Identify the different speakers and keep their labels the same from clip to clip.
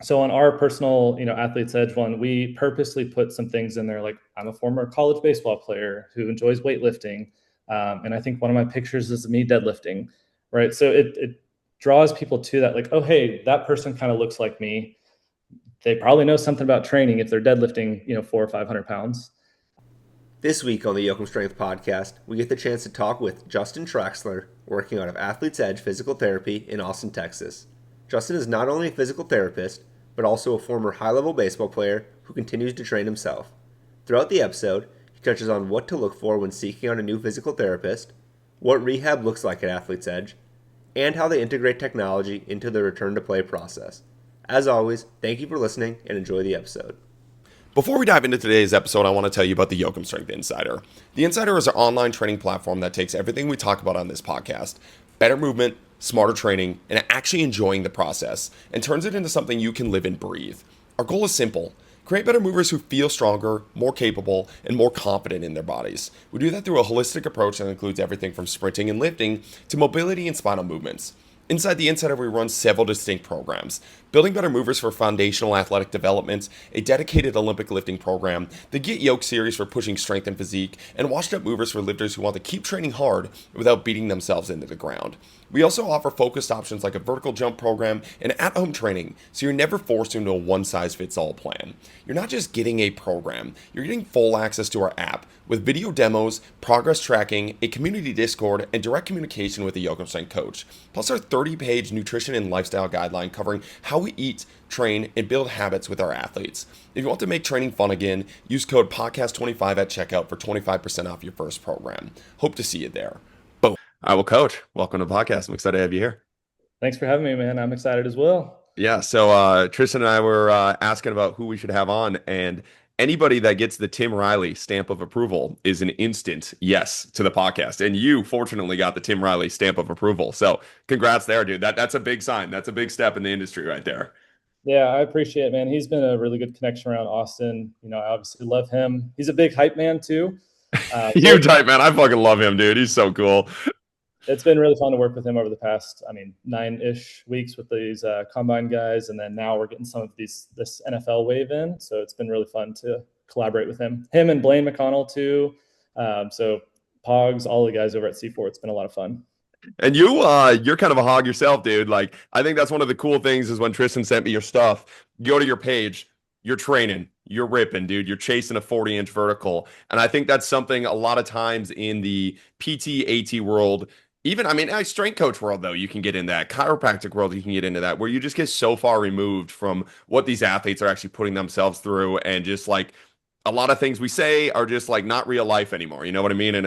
Speaker 1: So on our personal, Athletes Edge one, we purposely put some things in there. Like, I'm a former college baseball player who enjoys weightlifting. And I think one of my pictures is me deadlifting, right? So it draws people to that, like, oh, hey, that person kind of looks like me. They probably know something about training if they're deadlifting, 400 or 500 pounds.
Speaker 2: This week on the Yoakum Strength Podcast, we get the chance to talk with Justin Traxler, working out of Athletes Edge Physical Therapy in Austin, Texas. Justin is not only a physical therapist, but also a former high level baseball player who continues to train himself. Throughout the episode, he touches on what to look for when seeking out a new physical therapist, what rehab looks like at Athletes Edge, and how they integrate technology into the return to play process. As always, thank you for listening and enjoy the episode.
Speaker 3: Before we dive into today's episode, I want to tell you about the Yoakum Strength Insider. The Insider is our online training platform that takes everything we talk about on this podcast, better movement, smarter training, and actually enjoying the process, and turns it into something you can live and breathe. Our goal is simple: create better movers who feel stronger, more capable, and more confident in their bodies. We do that through a holistic approach that includes everything from sprinting and lifting to mobility and spinal movements. Inside the Insider, we run several distinct programs: Building Better Movers for foundational athletic development, a dedicated Olympic lifting program, the Get Yoked series for pushing strength and physique, and Washed Up Movers for lifters who want to keep training hard without beating themselves into the ground. We also offer focused options like a vertical jump program and at-home training, so you're never forced into a one-size-fits-all plan. You're not just getting a program, you're getting full access to our app with video demos, progress tracking, a community Discord, and direct communication with a Yoakum Strength coach. Plus our 30-page nutrition and lifestyle guideline covering how we eat, train, and build habits with our athletes. If you want to make training fun again, use code podcast25 at checkout for 25% off your first program. Hope to see you there. Boom. All right, well, Coach, welcome to the podcast. I'm excited to have you here.
Speaker 1: Thanks for having me, man. I'm excited as well.
Speaker 3: Yeah, so Tristan and I were asking about who we should have on, and anybody that gets the Tim Riley stamp of approval is an instant yes to the podcast. And you, fortunately, got the Tim Riley stamp of approval. So congrats there, dude. That's a big sign. That's a big step in the industry right there.
Speaker 1: Yeah, I appreciate it, man. He's been a really good connection around Austin. I obviously love him. He's a big hype man too.
Speaker 3: You type, man. I fucking love him, dude. He's so cool.
Speaker 1: It's been really fun to work with him over the past, 9-ish weeks with these combine guys, and then now we're getting some of this NFL wave in. So it's been really fun to collaborate with him. Him and Blaine McConnell too. So Pogs, all the guys over at C4. It's been a lot of fun.
Speaker 3: And you're kind of a hog yourself, dude. Like, I think that's one of the cool things is when Tristan sent me your stuff, go to your page, you're training, you're ripping, dude. You're chasing a 40-inch vertical. And I think that's something a lot of times in the PT, AT world, even, I mean, strength coach world, though, you can get in that. Chiropractic world, you can get into that, where you just get so far removed from what these athletes are actually putting themselves through, and just like a lot of things we say are just like not real life anymore. You know what I mean? And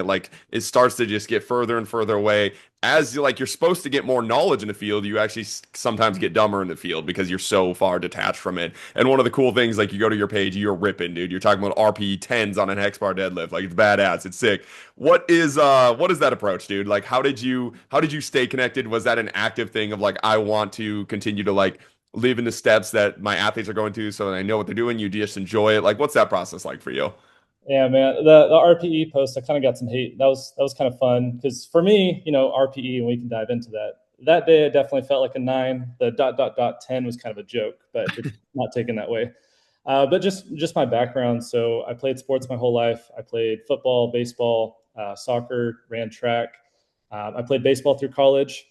Speaker 3: it starts to just get further and further away. As you're supposed to get more knowledge in the field, you actually sometimes get dumber in the field because you're so far detached from it. And one of the cool things, like, you go to your page, you're ripping, dude. You're talking about RPE 10s on an hex bar deadlift. Like, it's badass. It's sick. What is that approach, dude? Like, how did you stay connected? Was that an active thing of like, I want to continue to like live in the steps that my athletes are going to so that I know what they're doing? You just enjoy it. Like, what's that process like for you?
Speaker 1: Yeah, man. The RPE post, I kind of got some hate. That was kind of fun because for me, RPE, and we can dive into that. That day, I definitely felt like a 9. The dot dot dot 10 was kind of a joke, but it's not taken that way. But just my background. So I played sports my whole life. I played football, baseball, soccer, ran track. I played baseball through college.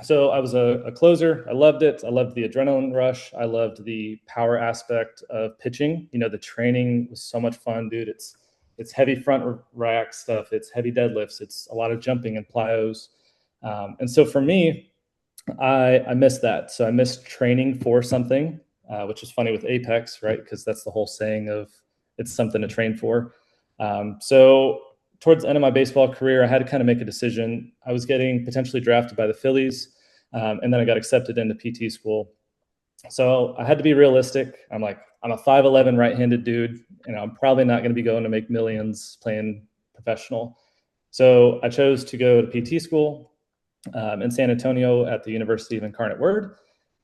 Speaker 1: So I was a closer. I loved it. I loved the adrenaline rush. I loved the power aspect of pitching. The training was so much fun, dude. It's heavy front rack stuff. It's heavy deadlifts. It's a lot of jumping and plyos. And so for me, I missed that. So I missed training for something, which is funny with Apex, right? Because that's the whole saying of it's something to train for. So towards the end of my baseball career, I had to kind of make a decision. I was getting potentially drafted by the Phillies, and then I got accepted into PT school. So I had to be realistic. I'm like, I'm a 5'11" right-handed dude, and I'm probably not going to be going to make millions playing professional. So I chose to go to PT school in San Antonio at the University of Incarnate Word,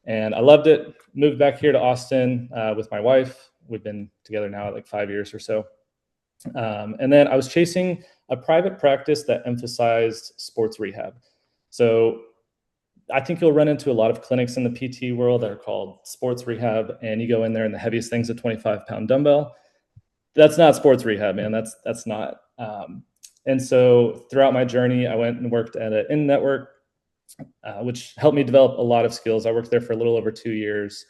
Speaker 1: and I loved it. Moved back here to Austin with my wife. We've been together now like 5 years or so. And then I was chasing a private practice that emphasized sports rehab. So I think you'll run into a lot of clinics in the PT world that are called sports rehab, and you go in there and the heaviest thing's a 25-pound dumbbell. That's not sports rehab, man. That's not. And so throughout my journey, I went and worked at an in-network, which helped me develop a lot of skills. I worked there for a little over 2 years.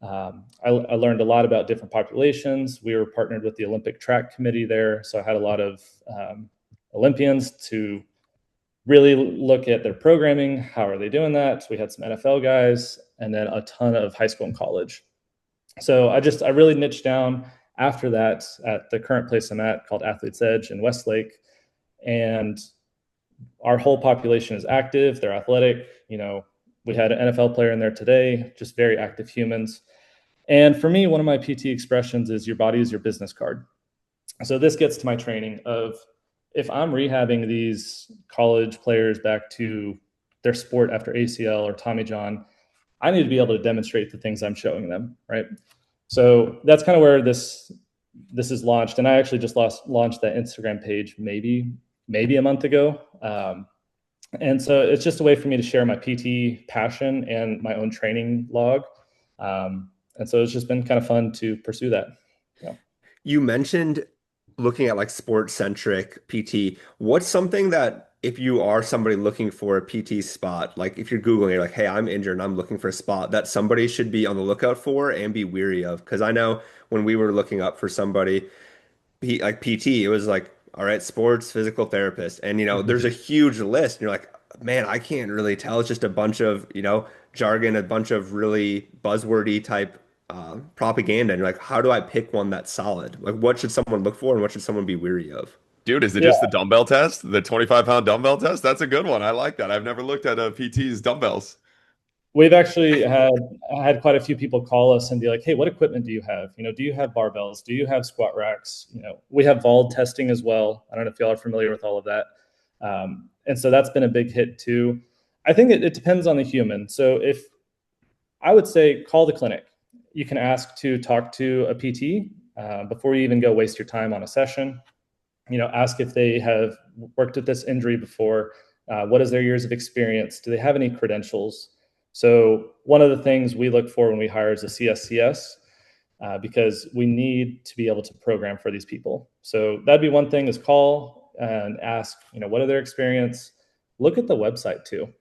Speaker 1: I learned a lot about different populations. We were partnered with the Olympic track committee there, so I had a lot of Olympians to really look at their programming. How are they doing that? We had some NFL guys, and then a ton of high school and college. So I really niched down after that at the current place I'm at, called Athletes Edge in Westlake. And our whole population is active. They're athletic. We had an NFL player in there today, just very active humans. And for me, one of my PT expressions is your body is your business card. So this gets to my training of, if I'm rehabbing these college players back to their sport after ACL or Tommy John, I need to be able to demonstrate the things I'm showing them, right? So that's kind of where this is launched. And I actually just launched that Instagram page maybe a month ago. And so it's just a way for me to share my PT passion and my own training log. And so it's just been kind of fun to pursue that. Yeah.
Speaker 2: You mentioned looking at like sports centric PT. What's something that, if you are somebody looking for a PT spot, like if you're Googling, you're like, hey, I'm injured and I'm looking for a spot, that somebody should be on the lookout for and be weary of? Because I know when we were looking up for somebody, like PT, it was like, all right, sports physical therapist. And, there's a huge list. And you're like, man, I can't really tell. It's just a bunch of, jargon, a bunch of really buzzwordy type propaganda. And you're like, how do I pick one that's solid? Like, what should someone look for and what should someone be weary of?
Speaker 3: Dude, is it
Speaker 1: Yeah.
Speaker 3: just the dumbbell test? The 25-pound dumbbell test? That's a good one. I like that. I've never looked at a PT's dumbbells.
Speaker 1: We've actually had quite a few people call us and be like, hey, what equipment do you have? Do you have barbells? Do you have squat racks? We have VALD testing as well. I don't know if y'all are familiar with all of that. And so that's been a big hit too. I think it depends on the human. So if I would say, call the clinic. You can ask to talk to a PT before you even go waste your time on a session. Ask if they have worked with this injury before. What is their years of experience? Do they have any credentials? So one of the things we look for when we hire is a CSCS, because we need to be able to program for these people. So that'd be one thing, is call and ask, what are their experience? Look at the website too.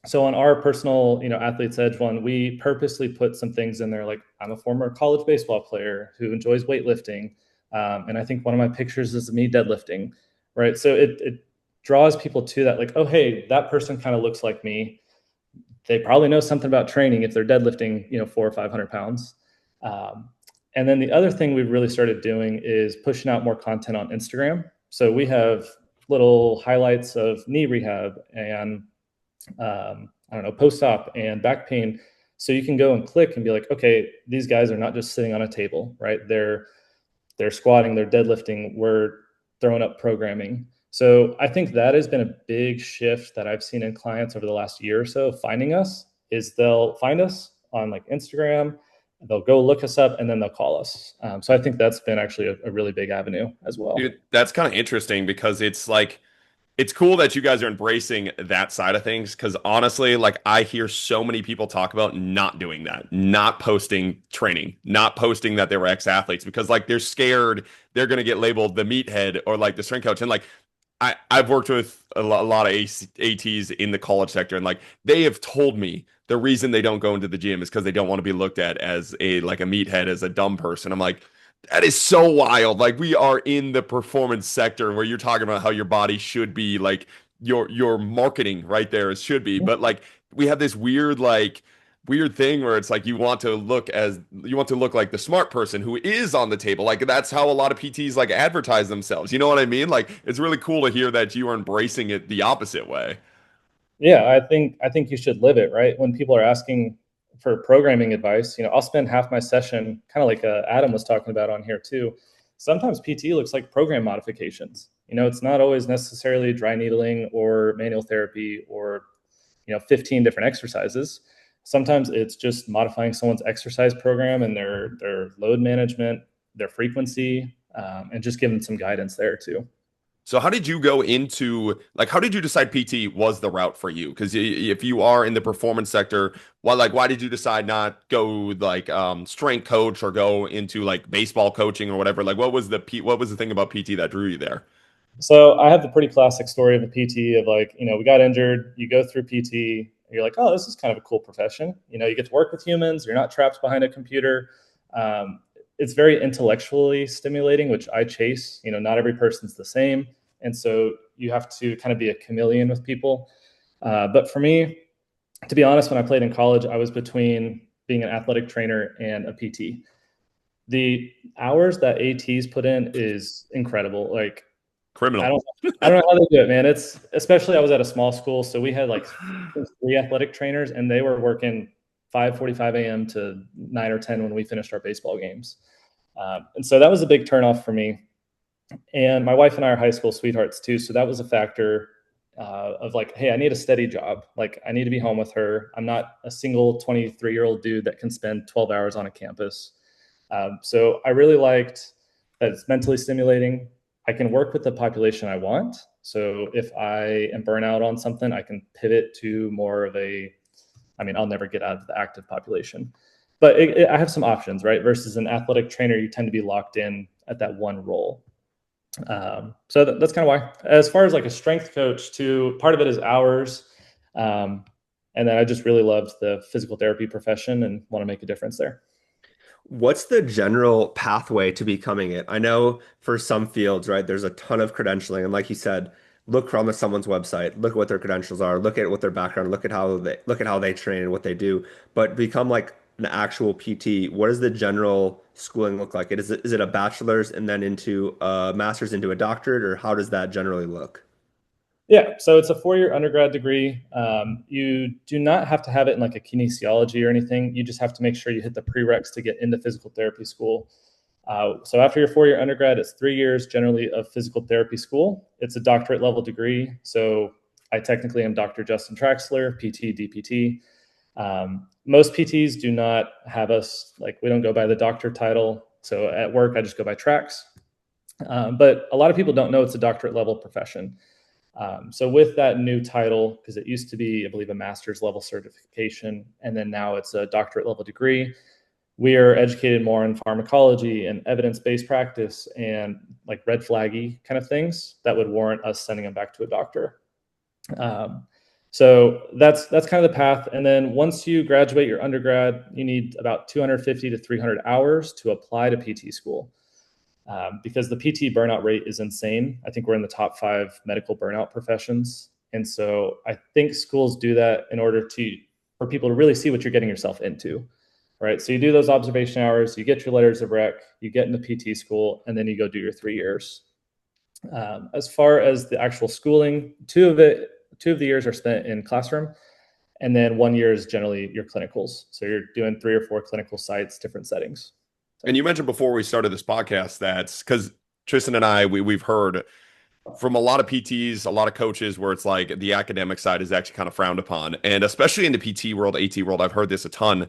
Speaker 1: So on our personal, Athletes Edge one, we purposely put some things in there, like, I'm a former college baseball player who enjoys weightlifting. And I think one of my pictures is me deadlifting, right? So it draws people to that, like, oh, hey, that person kind of looks like me. They probably know something about training if they're deadlifting, 400 or 500 pounds. And then the other thing we've really started doing is pushing out more content on Instagram. So we have little highlights of knee rehab and post-op and back pain. So you can go and click and be like, okay, these guys are not just sitting on a table, right? They're squatting, they're deadlifting, we're throwing up programming. So I think that has been a big shift that I've seen in clients over the last year or so. Finding us is, they'll find us on like Instagram, they'll go look us up, and then they'll call us. So I think that's been actually a really big avenue as well.
Speaker 3: Dude, that's kind of interesting, because it's like, it's cool that you guys are embracing that side of things. Because honestly, like, I hear so many people talk about not doing that, not posting training, not posting that they were ex-athletes, because like they're scared they're going to get labeled the meathead or like the strength coach. And like, I've worked with a lot of ATs in the college sector, and like, they have told me the reason they don't go into the gym is because they don't want to be looked at as a meathead, as a dumb person. I'm like, that is so wild. Like, we are in the performance sector where you're talking about how your body should be, like your marketing right there should be. But like, we have this weird thing where it's like, you want to look like the smart person who is on the table. Like, that's how a lot of PTs like advertise themselves. You know what I mean? Like, it's really cool to hear that you are embracing it the opposite way.
Speaker 1: Yeah, I think you should live it, right? When people are asking for programming advice, I'll spend half my session, kind of like Adam was talking about on here too. Sometimes PT looks like program modifications. It's not always necessarily dry needling or manual therapy or 15 different exercises. Sometimes it's just modifying someone's exercise program and their load management, their frequency, and just giving some guidance there too.
Speaker 3: So how did you go into like how did you decide PT was the route for you? Because if you are in the performance sector, why did you decide not go like strength coach or go into like baseball coaching or whatever? Like what was the thing about PT that drew you there?
Speaker 1: So I have the pretty classic story of a PT of like, we got injured, you go through PT, you're like, oh, this is kind of a cool profession. You get to work with humans, you're not trapped behind a computer. Um, it's very intellectually stimulating, which I chase. Not every person's the same. And so you have to kind of be a chameleon with people. But for me, to be honest, when I played in college, I was between being an athletic trainer and a PT. The hours that ATs put in is incredible. Like, I
Speaker 3: Criminal.
Speaker 1: don't I don't know how they do it, man. It's especially I was at a small school, so we had like three athletic trainers, and they were working 5:45 a.m. to 9 or 10 when we finished our baseball games. And so that was a big turnoff for me. And my wife and I are high school sweethearts too, so that was a factor of like, hey, I need a steady job. Like, I need to be home with her. I'm not a single 23-year-old dude that can spend 12 hours on a campus. So I really liked that it's mentally stimulating. I can work with the population I want. So if I am burnout on something, I can pivot to more of I'll never get out of the active population, but I have some options, right? Versus an athletic trainer, you tend to be locked in at that one role. So that's kind of why. As far as like a strength coach, too, part of it is hours. Um, and then I just really loved the physical therapy profession and want to make a difference there.
Speaker 2: What's the general pathway to becoming it? I know for some fields, right, there's a ton of credentialing. And like you said, look from someone's website, look at what their credentials are, look at what their background, look at how they train and what they do. But become like an actual PT, what does the general schooling look like? Is it a bachelor's and then into a master's into a doctorate, or how does that generally look?
Speaker 1: Yeah, so it's a 4-year undergrad degree. You do not have to have it in like a kinesiology or anything. You just have to make sure you hit the prereqs to get into physical therapy school. So after your 4-year undergrad, it's 3 years generally of physical therapy school. It's a doctorate level degree. So I technically am Dr. Justin Traxler, PT, DPT. Most PTs do not have us, like, we don't go by the doctor title. So at work, I just go by Trax. But a lot of people don't know it's a doctorate level profession. So with that new title, because it used to be, I believe, a master's level certification, and then now it's a doctorate level degree, we are educated more in pharmacology and evidence-based practice and like red flaggy kind of things that would warrant us sending them back to a doctor. Um, so that's kind of the path. And then once you graduate your undergrad, you need about 250 to 300 hours to apply to PT school. Because the PT burnout rate is insane. I think we're in the top 5 medical burnout professions. And so I think schools do that in order for people to really see what you're getting yourself into, right? So you do those observation hours, you get your letters of rec, you get into PT school, and then you go do your 3 years. As far as the actual schooling, 2 of the years are spent in classroom, and then 1 year is generally your clinicals. So you're doing 3 or 4 clinical sites, different settings.
Speaker 3: And
Speaker 1: So.
Speaker 3: you mentioned before we started this podcast that's because Tristan and I we've heard from a lot of PTs, a lot of coaches where it's like the academic side is actually kind of frowned upon. And especially in the PT world, AT world, I've heard this a ton.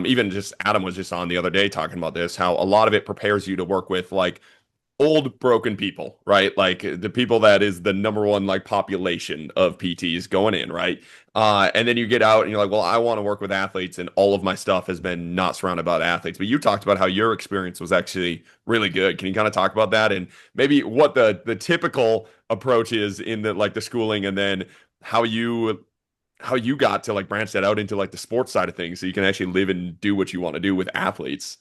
Speaker 3: Even just Adam was just on the other day talking about this, how a lot of it prepares you to work with like old broken people, right? Like the people that is the number one like population of PTs going in, right? And then you get out and you're like, well, I want to work with athletes, and all of my stuff has been not surrounded about athletes. But you talked about how your experience was actually really good. Can you kind of talk about that and maybe what the typical approach is in the like the schooling, and then how you got to like branch that out into like the sports side of things so you can actually live and do what you want to do with athletes?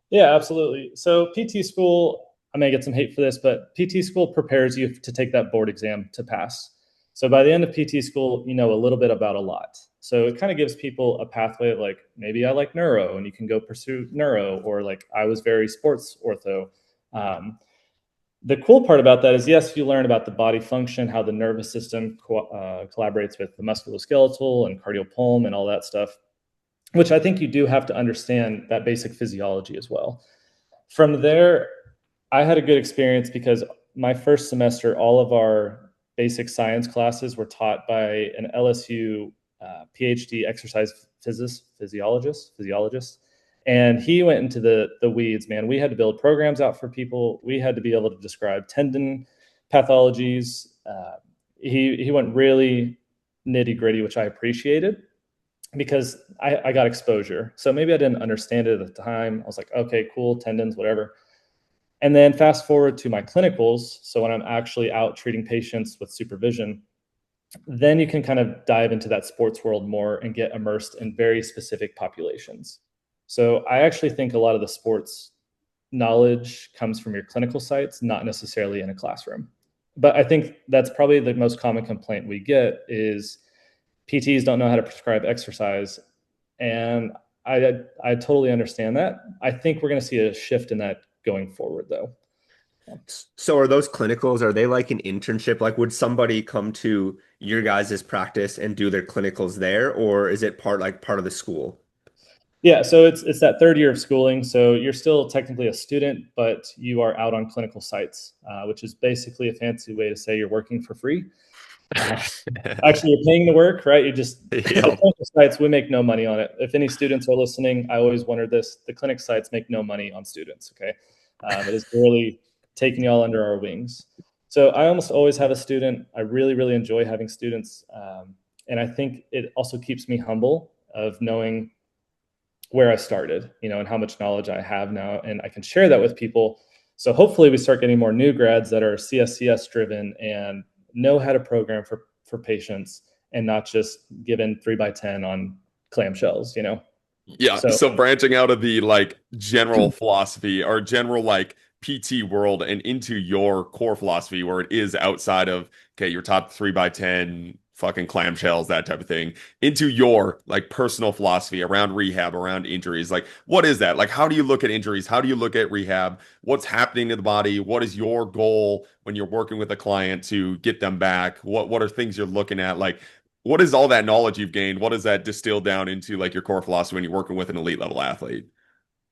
Speaker 1: Yeah, absolutely. So PT school, I may get some hate for this, but PT school prepares you to take that board exam to pass. So by the end of PT school, you know a little bit about a lot. So it kind of gives people a pathway of like, maybe I like neuro and you can go pursue neuro, or like I was very sports ortho. Um, the cool part about that is, yes, you learn about the body function, how the nervous system collaborates with the musculoskeletal and cardiopulmonary and all that stuff, which I think you do have to understand that basic physiology as well. From there, I had a good experience because my first semester, all of our basic science classes were taught by an LSU PhD exercise physiologist. And he went into the weeds, man. We had to build programs out for people. We had to be able to describe tendon pathologies. He went really nitty gritty, which I appreciated because I got exposure. So maybe I didn't understand it at the time. I was like, okay, cool, tendons, whatever. And then fast forward to my clinicals. So when I'm actually out treating patients with supervision, then you can kind of dive into that sports world more and get immersed in very specific populations. So I actually think a lot of the sports knowledge comes from your clinical sites, not necessarily in a classroom. But I think that's probably the most common complaint we get is PTs don't know how to prescribe exercise. And I totally understand that. I think we're going to see a shift in that going forward, though.
Speaker 2: So are those clinicals, are they like an internship? Like would somebody come to your guys' practice and do their clinicals there, or is it part of the school?
Speaker 1: Yeah, so it's that third year of schooling. So you're still technically a student, but you are out on clinical sites, which is basically a fancy way to say you're working for free. Uh, Actually, you're paying to work, right? You just the
Speaker 3: Yep.
Speaker 1: clinical sites, we make no money on it. If any students are listening, I always wonder this: the clinic sites make no money on students. Okay, it is really taking y'all under our wings. So I almost always have a student. I really, really enjoy having students, and I think it also keeps me humble of knowing where I started, and how much knowledge I have now, and I can share that with people. So hopefully, we start getting more new grads that are CSCS driven and know how to program for patients and not just given 3x10 on clamshells.
Speaker 3: Yeah,
Speaker 1: So
Speaker 3: so branching out of the like general philosophy or general like PT world and into your core philosophy where it is outside of okay, your top 3x10 fucking clamshells, that type of thing, into your like personal philosophy around rehab, around injuries. Like, what is that? Like, how do you look at injuries? How do you look at rehab? What's happening to the body? What is your goal when you're working with a client to get them back? What are things you're looking at? Like, what is all that knowledge you've gained? What does that distill down into like your core philosophy when you're working with an elite level athlete?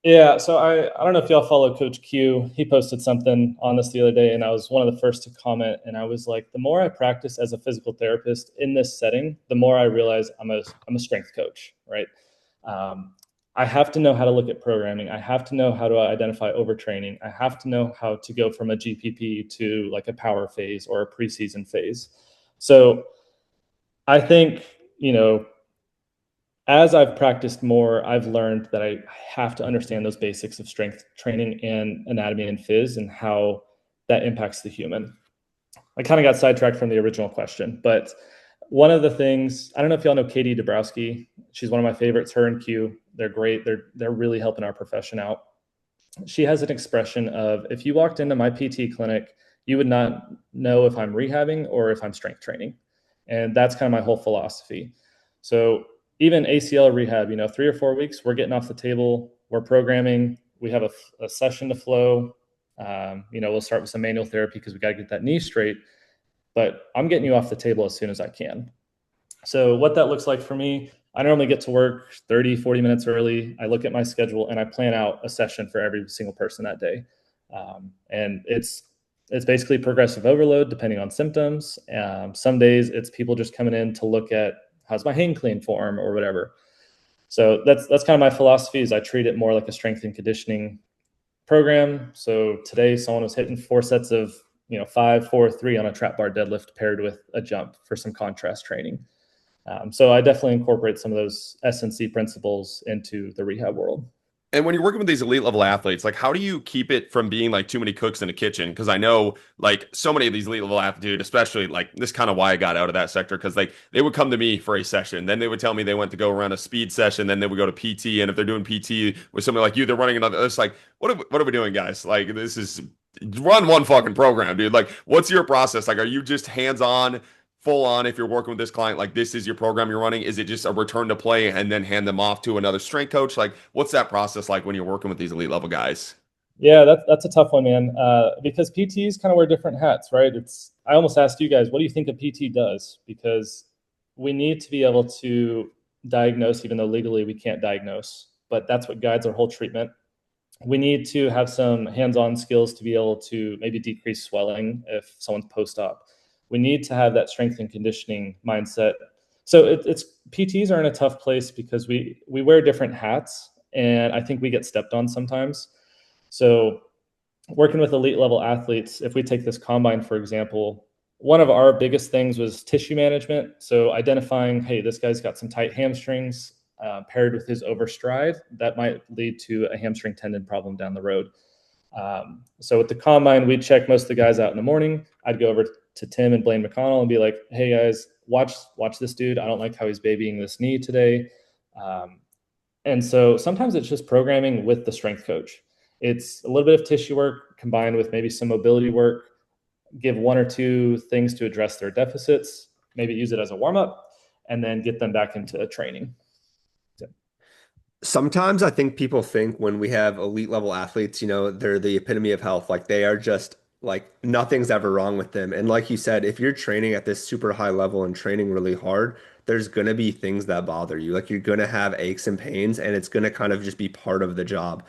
Speaker 1: yeah, so I don't know if y'all follow Coach Q. He posted something on this the other day, and I was one of the first to comment. And I was like, the more I practice as a physical therapist in this setting, the more I realize I'm a strength coach, right? Um, I have to know how to look at programming. I have to know how to identify overtraining. I have to know how to go from a GPP to like a power phase or a preseason phase. So I think, as I've practiced more, I've learned that I have to understand those basics of strength training and anatomy and phys and how that impacts the human. I kind of got sidetracked from the original question, but one of the things, I don't know if y'all know Katie Dabrowski. She's one of my favorites, her and Q. They're great. They're really helping our profession out. She has an expression of, if you walked into my PT clinic, you would not know if I'm rehabbing or if I'm strength training. And that's kind of my whole philosophy. So even ACL rehab, 3 or 4 weeks, we're getting off the table, we're programming, we have a session to flow. We'll start with some manual therapy because we got to get that knee straight, but I'm getting you off the table as soon as I can. So what that looks like for me, I normally get to work 30, 40 minutes early. I look at my schedule and I plan out a session for every single person that day. And it's basically progressive overload depending on symptoms. Some days it's people just coming in to look at how's my hang clean form or whatever. So that's kind of my philosophy is I treat it more like a strength and conditioning program. So today someone was hitting 4 sets of 5, 4, 3 on a trap bar deadlift paired with a jump for some contrast training. So I definitely incorporate some of those S&C principles into the rehab world.
Speaker 3: And when you're working with these elite level athletes, like how do you keep it from being like too many cooks in the kitchen? Because I know like so many of these elite level athletes, dude, especially like this kind of why I got out of that sector because like they would come to me for a session, then they would tell me they went to go around a speed session, then they would go to PT, and if they're doing PT with somebody like you, they're running another. It's like what are we doing, guys? Like this is run one fucking program, dude. Like what's your process? Like are you just hands on? Full on if you're working with this client like this is your program you're running, is it just a return to play and then hand them off to another strength coach? Like what's that process like when you're working with these elite level guys?
Speaker 1: Yeah, that's a tough one, man. Because PTs kind of wear different hats, right? I almost asked you guys, what do you think a PT does? Because we need to be able to diagnose, even though legally we can't diagnose, but that's what guides our whole treatment. We need to have some hands-on skills to be able to maybe decrease swelling if someone's post-op. We need to have that strength and conditioning mindset. So it's PTs are in a tough place because we wear different hats, and I think we get stepped on sometimes. So working with elite level athletes, if we take this combine, for example, one of our biggest things was tissue management. So identifying, hey, this guy's got some tight hamstrings paired with his overstride, that might lead to a hamstring tendon problem down the road. So with the combine, we'd check most of the guys out in the morning. I'd go over to Tim and Blaine McConnell and be like, hey guys, watch this dude. I don't like how he's babying this knee today. And so sometimes it's just programming with the strength coach. It's a little bit of tissue work combined with maybe some mobility work, give one or two things to address their deficits, maybe use it as a warm up, and then get them back into training.
Speaker 2: Sometimes I think people think when we have elite level athletes, they're the epitome of health. Like they are just like nothing's ever wrong with them. And like you said, if you're training at this super high level and training really hard, there's going to be things that bother you. Like you're going to have aches and pains, and it's going to kind of just be part of the job.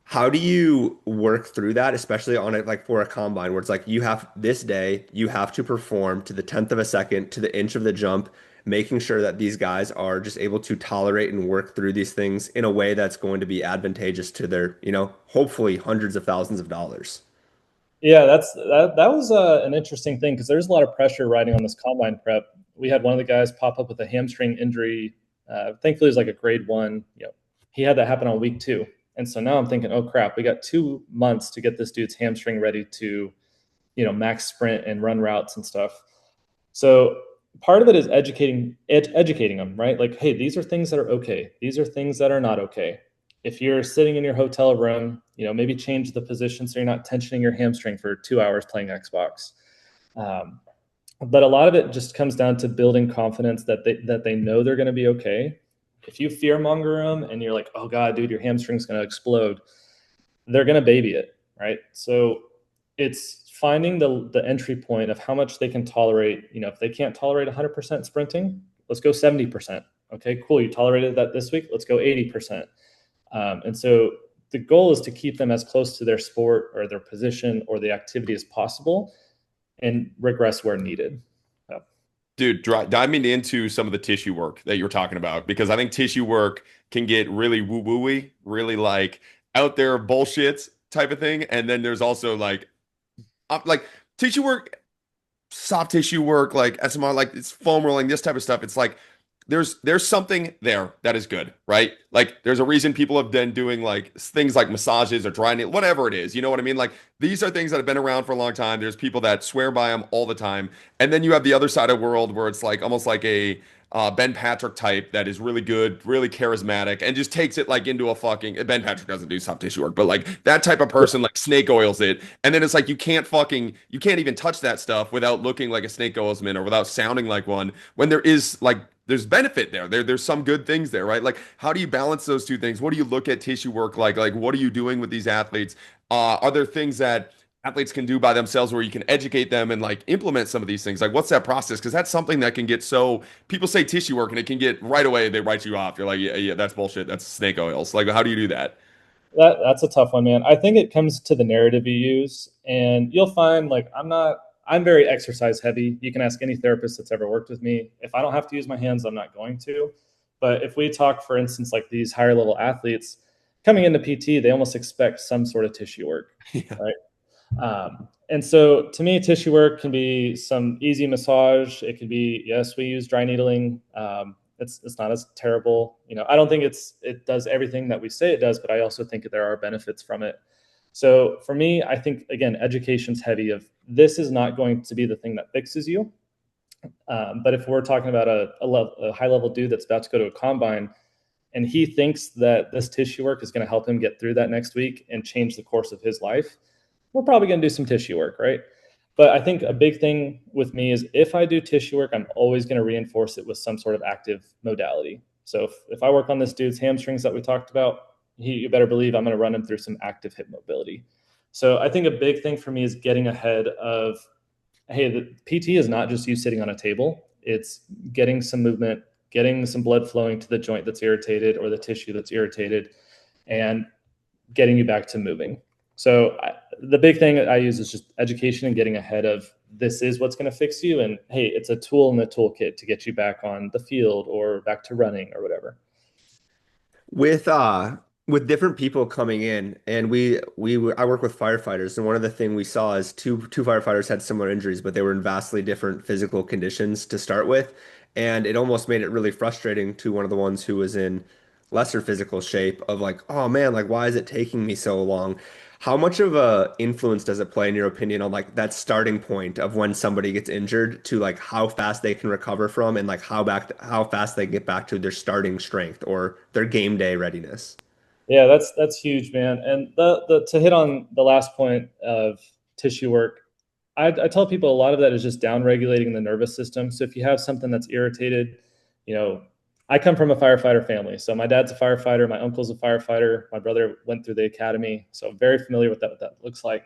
Speaker 2: How do you work through that, especially on it like for a combine where it's like you have this day, you have to perform to the 10th of a second, to the inch of the jump, making sure that these guys are just able to tolerate and work through these things in a way that's going to be advantageous to their, hopefully hundreds of thousands of dollars.
Speaker 1: Yeah, that was an interesting thing because there's a lot of pressure riding on this combine prep. We had one of the guys pop up with a hamstring injury. Thankfully, it was like a grade one. He had that happen on week 2, and so now I'm thinking, oh crap, we got 2 months to get this dude's hamstring ready to, max sprint and run routes and stuff. So part of it is educating them, right? Like, hey, these are things that are okay. These are things that are not okay. If you're sitting in your hotel room, maybe change the position so you're not tensioning your hamstring for 2 hours playing Xbox. But a lot of it just comes down to building confidence that they know they're going to be okay. If you fear monger them and you're like, oh God, dude, your hamstring's going to explode, they're going to baby it, right? So it's finding the entry point of how much they can tolerate. If they can't tolerate 100% sprinting, let's go 70%. Okay, cool. You tolerated that this week. Let's go 80%. And so the goal is to keep them as close to their sport or their position or the activity as possible and regress where needed.
Speaker 3: Dude, dive me into some of the tissue work that you're talking about, because I think tissue work can get really woo-woo-y, really like out there bullshit type of thing. And then there's also like tissue work, soft tissue work, like SMR, like it's foam rolling, this type of stuff. It's like there's something there that is good, right? Like there's a reason people have been doing like things like massages or dry needle, whatever it is. You know what I mean? Like these are things that have been around for a long time. There's people that swear by them all the time. And then you have the other side of the world where it's like almost like a Ben Patrick type that is really good, really charismatic, and just takes it like into a fucking Ben Patrick doesn't do soft tissue work, but like that type of person like snake oils it. And then it's like you can't even touch that stuff without looking like a snake oilsman or without sounding like one when there is like there's benefit there. There's some good things there, right? Like, how do you balance those two things? What do you look at tissue work like? Like, what are you doing with these athletes? Are there things that athletes can do by themselves where you can educate them and like implement some of these things? Like, what's that process? Because that's something that can get so people say tissue work and it can get right away, they write you off. You're like, yeah, that's bullshit. That's snake oils. Like, how do you do that?
Speaker 1: That's a tough one, man. I think it comes to the narrative you use, and you'll find like I'm very exercise heavy. You can ask any therapist that's ever worked with me. If I don't have to use my hands, I'm not going to. But if we talk, for instance, like these higher level athletes coming into PT, they almost expect some sort of tissue work,
Speaker 3: Yeah.
Speaker 1: right? And so to me, tissue work can be some easy massage. It can be, yes, we use dry needling. It's not as terrible. I don't think it does everything that we say it does, but I also think that there are benefits from it. So for me, I think, again, education's heavy of this is not going to be the thing that fixes you. But if we're talking about a high level dude that's about to go to a combine and he thinks that this tissue work is going to help him get through that next week and change the course of his life, we're probably going to do some tissue work, right? But I think a big thing with me is if I do tissue work, I'm always going to reinforce it with some sort of active modality. So if I work on this dude's hamstrings that we talked about, you better believe I'm going to run him through some active hip mobility. So I think a big thing for me is getting ahead of, hey, the PT is not just you sitting on a table. It's getting some movement, getting some blood flowing to the joint that's irritated or the tissue that's irritated, and getting you back to moving. So the big thing I use is just education and getting ahead of this is what's going to fix you. And hey, it's a tool in the toolkit to get you back on the field or back to running or whatever.
Speaker 2: With with different people coming in, and I work with firefighters, and one of the things we saw is two firefighters had similar injuries, but they were in vastly different physical conditions to start with, and it almost made it really frustrating to one of the ones who was in lesser physical shape of like, oh man, like why is it taking me so long? How much of a influence does it play in your opinion on like that starting point of when somebody gets injured to like how fast they can recover from and like how fast they get back to their starting strength or their game day readiness?
Speaker 1: Yeah, that's huge, man. And the to hit on the last point of tissue work, I tell people a lot of that is just down regulating the nervous system. So if you have something that's irritated, you know, I come from a firefighter family. So my dad's a firefighter, my uncle's a firefighter, my brother went through the academy. So I'm very familiar with that, what that looks like.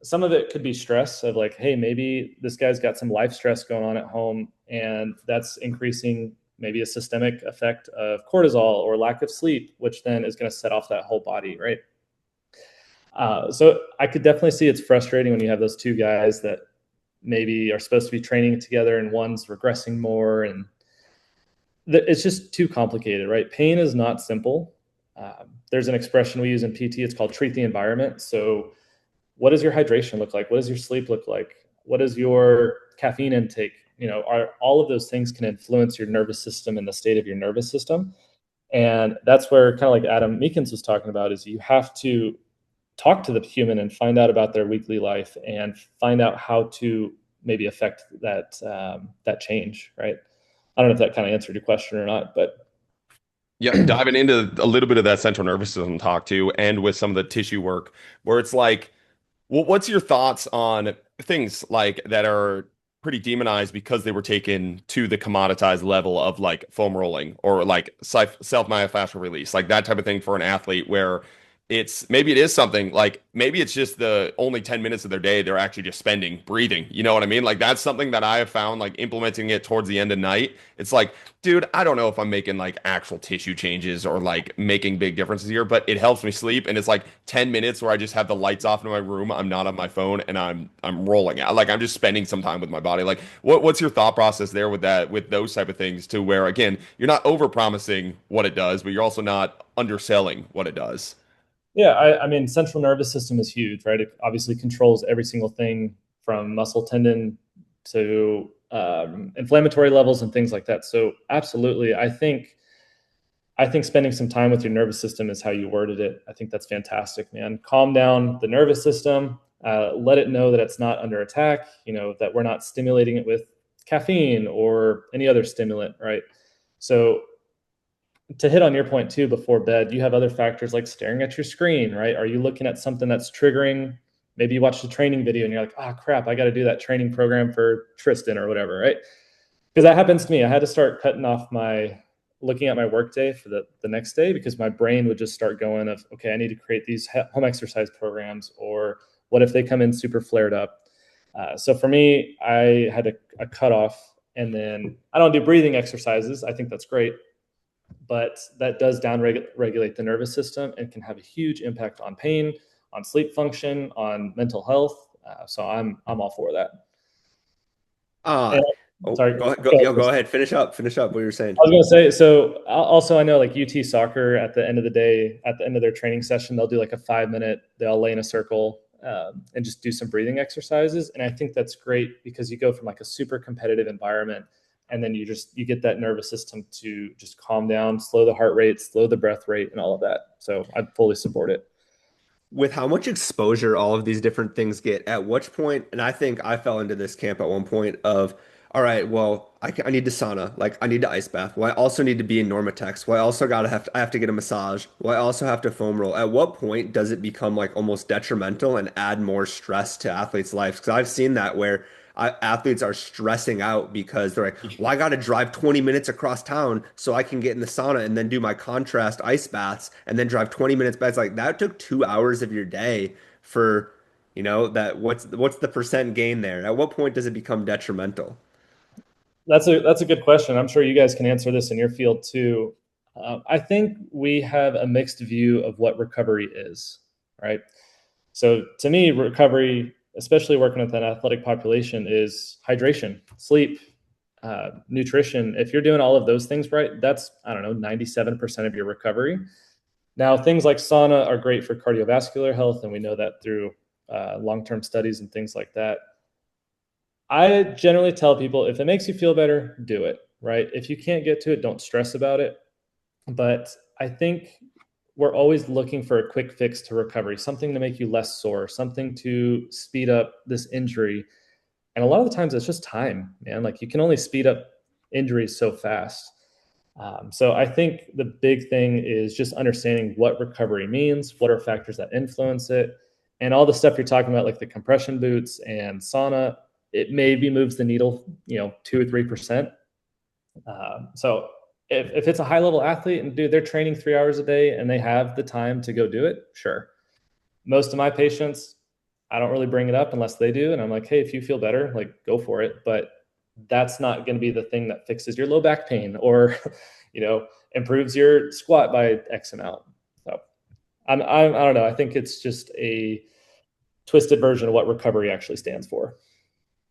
Speaker 1: Some of it could be stress of like, hey, maybe this guy's got some life stress going on at home, and that's increasing maybe a systemic effect of cortisol or lack of sleep, which then is going to set off that whole body, right? So I could definitely see it's frustrating when you have those two guys that maybe are supposed to be training together and one's regressing more, and it's just too complicated, right? Pain is not simple. There's an expression we use in PT. It's called treat the environment. So what does your hydration look like? What does your sleep look like? What is your caffeine intake? Are all of those things can influence your nervous system and the state of your nervous system. And that's where kind of like Adam Meekins was talking about is you have to talk to the human and find out about their weekly life and find out how to maybe affect that change, right? I don't know if that kind of answered your question or not, but
Speaker 3: Yeah, diving into a little bit of that central nervous system talk too, and with some of the tissue work, where it's like, well, what's your thoughts on things like that are pretty demonized because they were taken to the commoditized level of like foam rolling or like self release, like that type of thing for an athlete where it's maybe it is something like maybe it's just the only 10 minutes of their day they're actually just spending breathing. You know what I mean? Like that's something that I have found like implementing it towards the end of night. It's like, dude, I don't know if I'm making like actual tissue changes or like making big differences here, but it helps me sleep. And it's like 10 minutes where I just have the lights off in my room. I'm not on my phone and I'm rolling out. Like I'm just spending some time with my body. Like what's your thought process there with that, with those type of things to where again, you're not over promising what it does, but you're also not underselling what it does.
Speaker 1: yeah, I mean, central nervous system is huge, right? It obviously controls every single thing from muscle tendon to inflammatory levels and things like that. So absolutely, I think spending some time with your nervous system is how you worded it. I think that's fantastic, man. Calm down the nervous system. Let it know that it's not under attack. That we're not stimulating it with caffeine or any other stimulant, right? So to hit on your point too, before bed, you have other factors like staring at your screen, right? Are you looking at something that's triggering? Maybe you watch the training video and you're like, oh crap, I got to do that training program for Tristan or whatever, right? Because that happens to me. I had to start cutting off my looking at my workday for the next day because my brain would just start going of, okay, I need to create these home exercise programs, or what if they come in super flared up? So for me, I had a cutoff, and then I don't do breathing exercises. I think that's great, but that does down regulate the nervous system and can have a huge impact on pain, on sleep function, on mental health. So I'm all for that. And,
Speaker 2: Ah, oh,
Speaker 1: sorry,
Speaker 2: go ahead. Finish up what you were saying.
Speaker 1: I was going to say, so also I know like UT soccer at the end of the day, at the end of their training session, they'll do like a 5 minute, they'll lay in a circle and just do some breathing exercises. And I think that's great because you go from like a super competitive environment, and then you get that nervous system to just calm down, slow the heart rate, slow the breath rate, and all of that. So I fully support it.
Speaker 2: With how much exposure all of these different things get, at which point, and I think I fell into this camp at one point of, all right, well, I need to sauna, like I need to ice bath. Well, I also need to be in Normatex. Well, I have to get a massage. Well, I also have to foam roll. At what point does it become like almost detrimental and add more stress to athletes' lives? Because I've seen that where athletes are stressing out because they're like, well, I got to drive 20 minutes across town so I can get in the sauna and then do my contrast ice baths and then drive 20 minutes back. It's like that took 2 hours of your day for, that what's the percent gain there? At what point does it become detrimental?
Speaker 1: That's a good question. I'm sure you guys can answer this in your field too. I think we have a mixed view of what recovery is, right? So to me, recovery, especially working with an athletic population, is hydration, sleep, nutrition. If you're doing all of those things right, that's, I don't know, 97% of your recovery. Now, things like sauna are great for cardiovascular health, and we know that through long-term studies and things like that. I generally tell people, if it makes you feel better, do it, right? If you can't get to it, don't stress about it. But I think we're always looking for a quick fix to recovery, something to make you less sore, something to speed up this injury. And a lot of the times it's just time, man. Like, you can only speed up injuries so fast. So I think the big thing is just understanding what recovery means, what are factors that influence it, and all the stuff you're talking about, like the compression boots and sauna. It maybe moves the needle, 2 or 3%. So if it's a high level athlete and dude, they're training 3 hours a day and they have the time to go do it, sure. Most of my patients, I don't really bring it up unless they do. And I'm like, hey, if you feel better, like, go for it. But that's not going to be the thing that fixes your low back pain or, improves your squat by X amount. So I don't know. I think it's just a twisted version of what recovery actually stands for.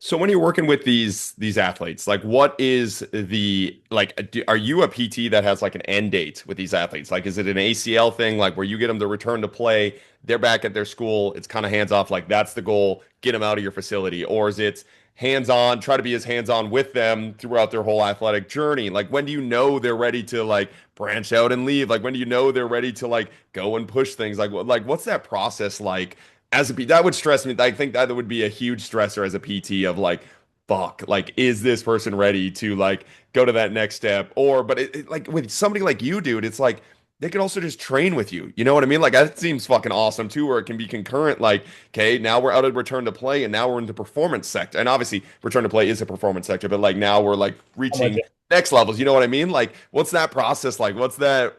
Speaker 3: So when you're working with these athletes, like what is are you a PT that has like an end date with these athletes? Like, is it an ACL thing, like where you get them to return to play, they're back at their school, it's kind of hands off, like that's the goal, get them out of your facility? Or is it hands on, try to be as hands on with them throughout their whole athletic journey? Like, when do you know they're ready to like branch out and leave? Like, when do you know they're ready to like go and push things? Like what's that process like? As a PT, that would stress me. I think that would be a huge stressor as a PT of like, fuck, like, is this person ready to like go to that next step? Or, but like with somebody like you, dude, it's like they could also just train with you. You know what I mean? Like, that seems fucking awesome too, where it can be concurrent. Like, okay, now we're out of return to play and now we're into performance sector. And obviously, return to play is a performance sector, but like now we're like
Speaker 1: I'm with
Speaker 3: reaching
Speaker 1: you.
Speaker 3: next levels. You know what I mean? Like, what's that process like? What's that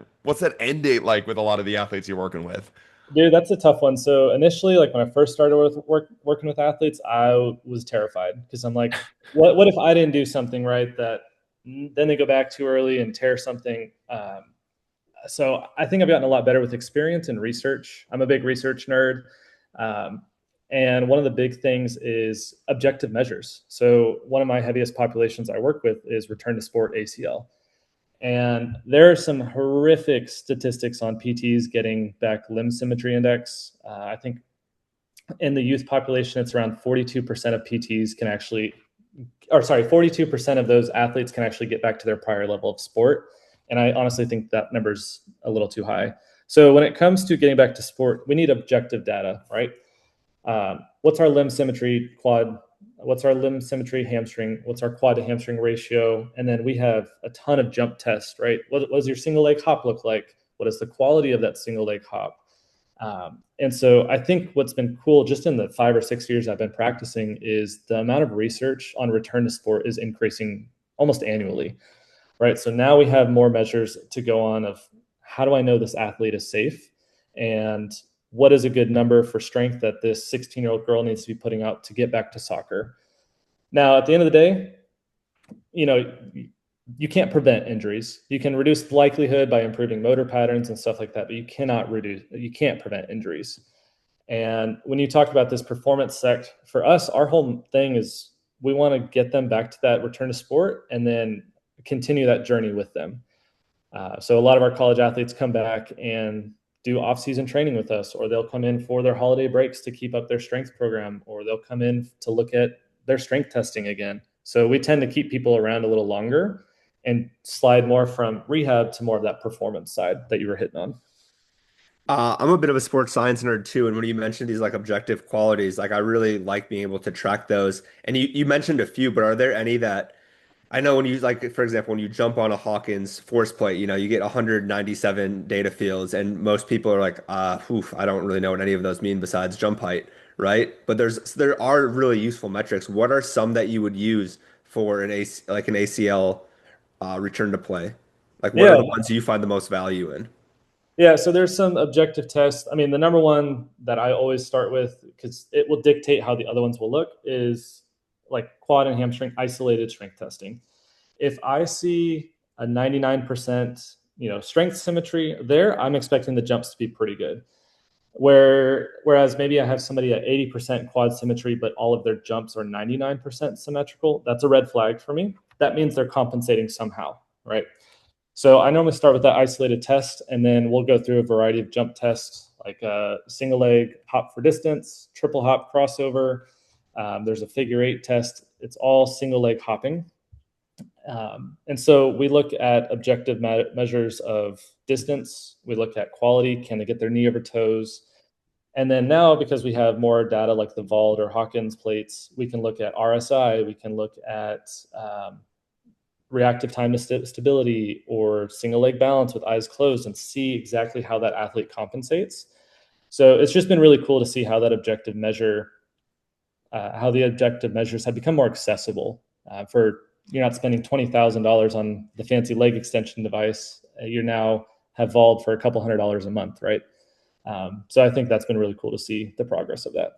Speaker 3: end date like with a lot of the athletes you're working with?
Speaker 1: Dude, that's a tough one. So initially, like when I first started working with athletes, I was terrified because I'm like, what if I didn't do something right that then they go back too early and tear something? So I think I've gotten a lot better with experience and research. I'm a big research nerd. Um, and one of the big things is objective measures. So one of my heaviest populations I work with is return to sport ACL. And there are some horrific statistics on PTs getting back limb symmetry index. I think in the youth population, it's around 42% of PTs can actually, 42% of those athletes can actually get back to their prior level of sport. And I honestly think that number's a little too high. So when it comes to getting back to sport, we need objective data, right? What's our limb symmetry quad? What's our limb symmetry hamstring? What's our quad to hamstring ratio? And then we have a ton of jump tests, right? What does your single leg hop look like? What is the quality of that single leg hop? And so I think what's been cool just in the 5 or 6 years I've been practicing is the amount of research on return to sport is increasing almost annually, right? So now we have more measures to go on of how do I know this athlete is safe, and what is a good number for strength that this 16-year-old girl needs to be putting out to get back to soccer. Now, at the end of the day, you can't prevent injuries. You can reduce the likelihood by improving motor patterns and stuff like that, but you can't prevent injuries. And when you talk about this performance sect, for us, our whole thing is we want to get them back to that return to sport and then continue that journey with them. So a lot of our college athletes come back and do off-season training with us, or they'll come in for their holiday breaks to keep up their strength program, or they'll come in to look at their strength testing again. So we tend to keep people around a little longer and slide more from rehab to more of that performance side that you were hitting on.
Speaker 2: I'm a bit of a sports science nerd too, and when you mentioned these like objective qualities, like I really like being able to track those. And you mentioned a few, but are there any that I know when you like, for example, when you jump on a Hawkins force plate, you get 197 data fields, and most people are like, oof, I don't really know what any of those mean besides jump height, right? But there are really useful metrics. What are some that you would use for an ACL return to play? Like, what are
Speaker 1: Yeah.
Speaker 2: the ones you find the most value in?
Speaker 1: Yeah. So there's some objective tests. I mean, the number one that I always start with, because it will dictate how the other ones will look, is like quad and hamstring isolated strength testing. If I see a 99%, strength symmetry there, I'm expecting the jumps to be pretty good. Whereas maybe I have somebody at 80% quad symmetry, but all of their jumps are 99% symmetrical, that's a red flag for me. That means they're compensating somehow, right? So I normally start with that isolated test, and then we'll go through a variety of jump tests, like a single leg hop for distance, triple hop crossover. There's a figure eight test. It's all single leg hopping. And so we look at objective measures of distance. We look at quality. Can they get their knee over toes? And then now, because we have more data like the Vault or Hawkins plates, we can look at RSI. We can look at reactive time to stability or single leg balance with eyes closed and see exactly how that athlete compensates. So it's just been really cool to see how that objective measure, how the objective measures have become more accessible for you're not spending $20,000 on the fancy leg extension device. You now have Vault for a couple $100 a month, right? So I think that's been really cool to see the progress of that.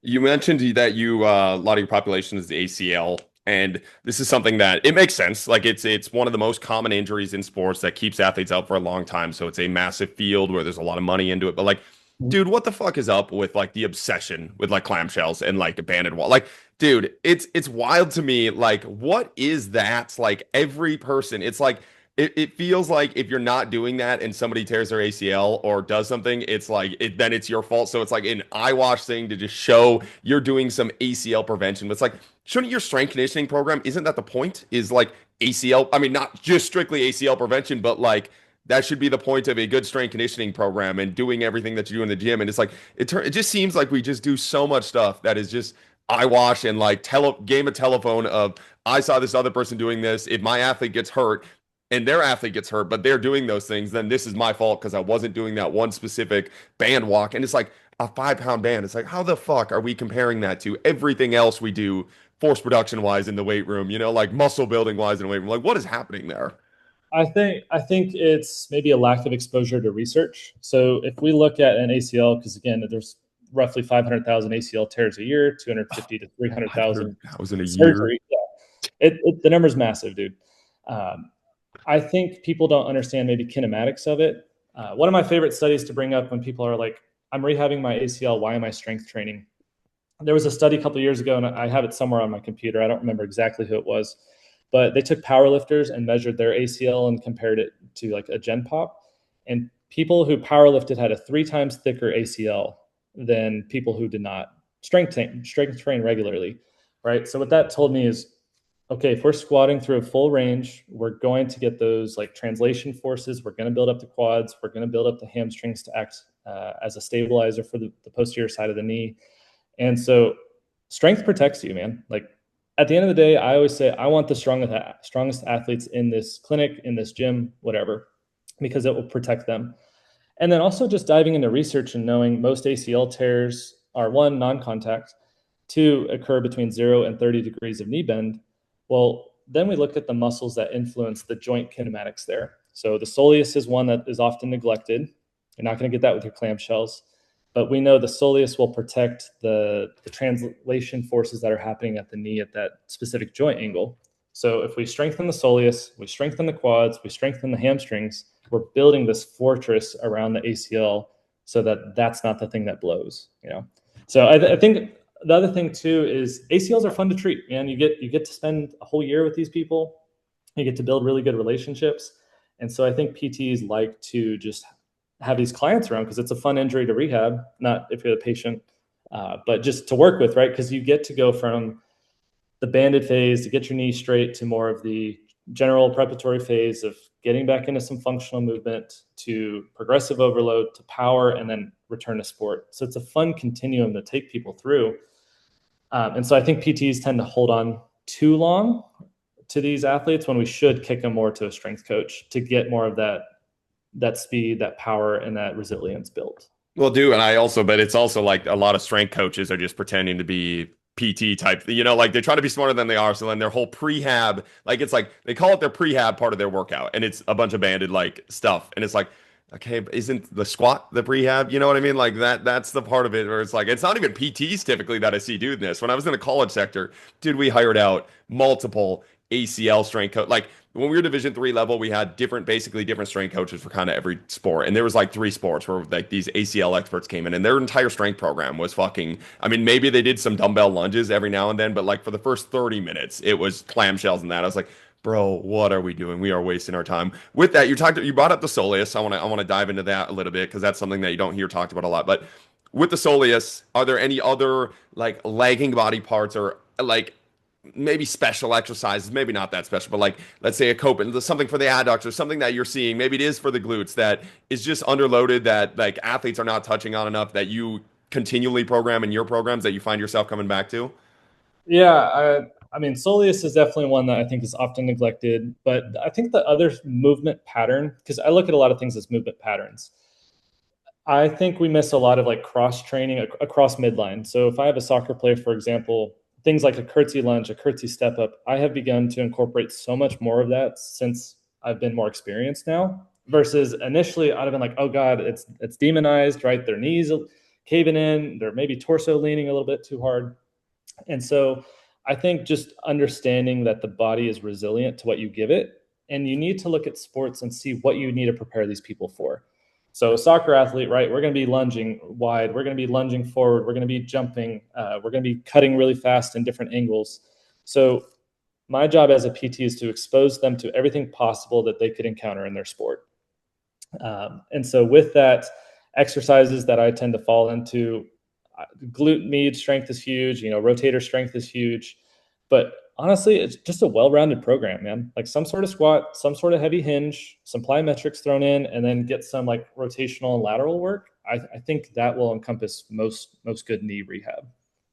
Speaker 3: You mentioned that a lot of your population is the ACL, and this is something that it makes sense. Like it's one of the most common injuries in sports that keeps athletes out for a long time. So it's a massive field where there's a lot of money into it. But like, dude, what the fuck is up with like the obsession with like clamshells and like a banded wall? Like, dude, it's wild to me. Like, what is that? Like every person, it's like it feels like if you're not doing that and somebody tears their ACL or does something, it's like then it's your fault. So it's like an eyewash thing to just show you're doing some ACL prevention. But it's like, shouldn't your strength conditioning program, isn't that the point? Is like ACL, I mean, not just strictly ACL prevention, but like that should be the point of a good strength conditioning program and doing everything that you do in the gym. And it's like it just seems like we just do so much stuff that is just eyewash and like game of telephone of I saw this other person doing this. If my athlete gets hurt, and their athlete gets hurt, but they're doing those things, then this is my fault because I wasn't doing that one specific band walk. And it's like a 5 pound band. It's like, how the fuck are we comparing that to everything else we do force production wise in the weight room, like muscle building wise in the weight room? Like, what is happening there?
Speaker 1: I think it's maybe a lack of exposure to research. So if we look at an ACL, because again, there's roughly 500,000 ACL tears a year, 250 to 300,000
Speaker 3: in a year.
Speaker 1: surgery. Yeah. The number's massive, dude. I think people don't understand maybe kinematics of it. One of my favorite studies to bring up when people are like, I'm rehabbing my ACL, why am I strength training? There was a study a couple of years ago, and I have it somewhere on my computer. I don't remember exactly who it was, but they took powerlifters and measured their ACL and compared it to like a gen pop. And people who powerlifted had a 3 times thicker ACL than people who did not strength train regularly, right? So what that told me is, okay, if we're squatting through a full range, we're going to get those like translation forces. We're going to build up the quads. We're going to build up the hamstrings to act as a stabilizer for the posterior side of the knee. And so strength protects you, man. Like at the end of the day, I always say, I want the strongest athletes in this clinic, in this gym, whatever, because it will protect them. And then also just diving into research and knowing most ACL tears are 1, non-contact, 2, occur between 0 and 30 degrees of knee bend. Well, then we look at the muscles that influence the joint kinematics there. So the soleus is one that is often neglected. You're not going to get that with your clamshells, but we know the soleus will protect the translation forces that are happening at the knee at that specific joint angle. So if we strengthen the soleus, we strengthen the quads, we strengthen the hamstrings, we're building this fortress around the ACL so that that's not the thing that blows, So I think the other thing too is ACLs are fun to treat, man. You get to spend a whole year with these people. You get to build really good relationships. And so I think PTs like to just have these clients around because it's a fun injury to rehab, not if you're the patient, but just to work with, right? Because you get to go from the banded phase to get your knee straight to more of the general preparatory phase of getting back into some functional movement to progressive overload to power and then return to sport. So it's a fun continuum to take people through. And so I think PTs tend to hold on too long to these athletes when we should kick them more to a strength coach to get more of that speed, that power, and that resilience built.
Speaker 3: Well, but it's also like a lot of strength coaches are just pretending to be PT type, like they try to be smarter than they are. So then their whole prehab, like it's like they call it their prehab part of their workout, and it's a bunch of banded like stuff. And it's like, okay, but isn't the squat the prehab? You know what I mean? Like that's the part of it where it's like, it's not even PTs typically that I see doing this. When I was in the college sector, dude, we hired out multiple ACL strength coach. Like when we were Division III level, we had basically different strength coaches for kind of every sport. And there was like 3 sports where like these ACL experts came in and their entire strength program was I mean, maybe they did some dumbbell lunges every now and then, but like for the first 30 minutes, it was clamshells and that. I was like, Bro, what are we doing? We are wasting our time. With that, you brought up the soleus. I want to dive into that a little bit because that's something that you don't hear talked about a lot. But with the soleus, are there any other like lagging body parts or like maybe special exercises, maybe not that special, but like let's say a coping, something for the adducts or something that you're seeing, maybe it is for the glutes that is just underloaded that like athletes are not touching on enough that you continually program in your programs that you find yourself coming back to?
Speaker 1: Yeah, I mean, soleus is definitely one that I think is often neglected, but I think the other movement pattern, because I look at a lot of things as movement patterns. I think we miss a lot of like cross training across midline. So if I have a soccer player, for example, things like a curtsy lunge, a curtsy step up, I have begun to incorporate so much more of that since I've been more experienced now. Versus initially, I'd have been like, oh God, it's demonized, right? Their knees caving in, they're maybe torso leaning a little bit too hard. And so I think just understanding that the body is resilient to what you give it, and you need to look at sports and see what you need to prepare these people for. So, a soccer athlete, right? We're going to be lunging wide, we're going to be lunging forward, we're going to be jumping, we're going to be cutting really fast in different angles. So, my job as a PT is to expose them to everything possible that they could encounter in their sport. And so, with that, exercises that I tend to fall into, glute med strength is huge, rotator strength is huge, but honestly, it's just a well-rounded program, man. Like some sort of squat, some sort of heavy hinge, some plyometrics thrown in, and then get some like rotational and lateral work. I think that will encompass most good knee rehab.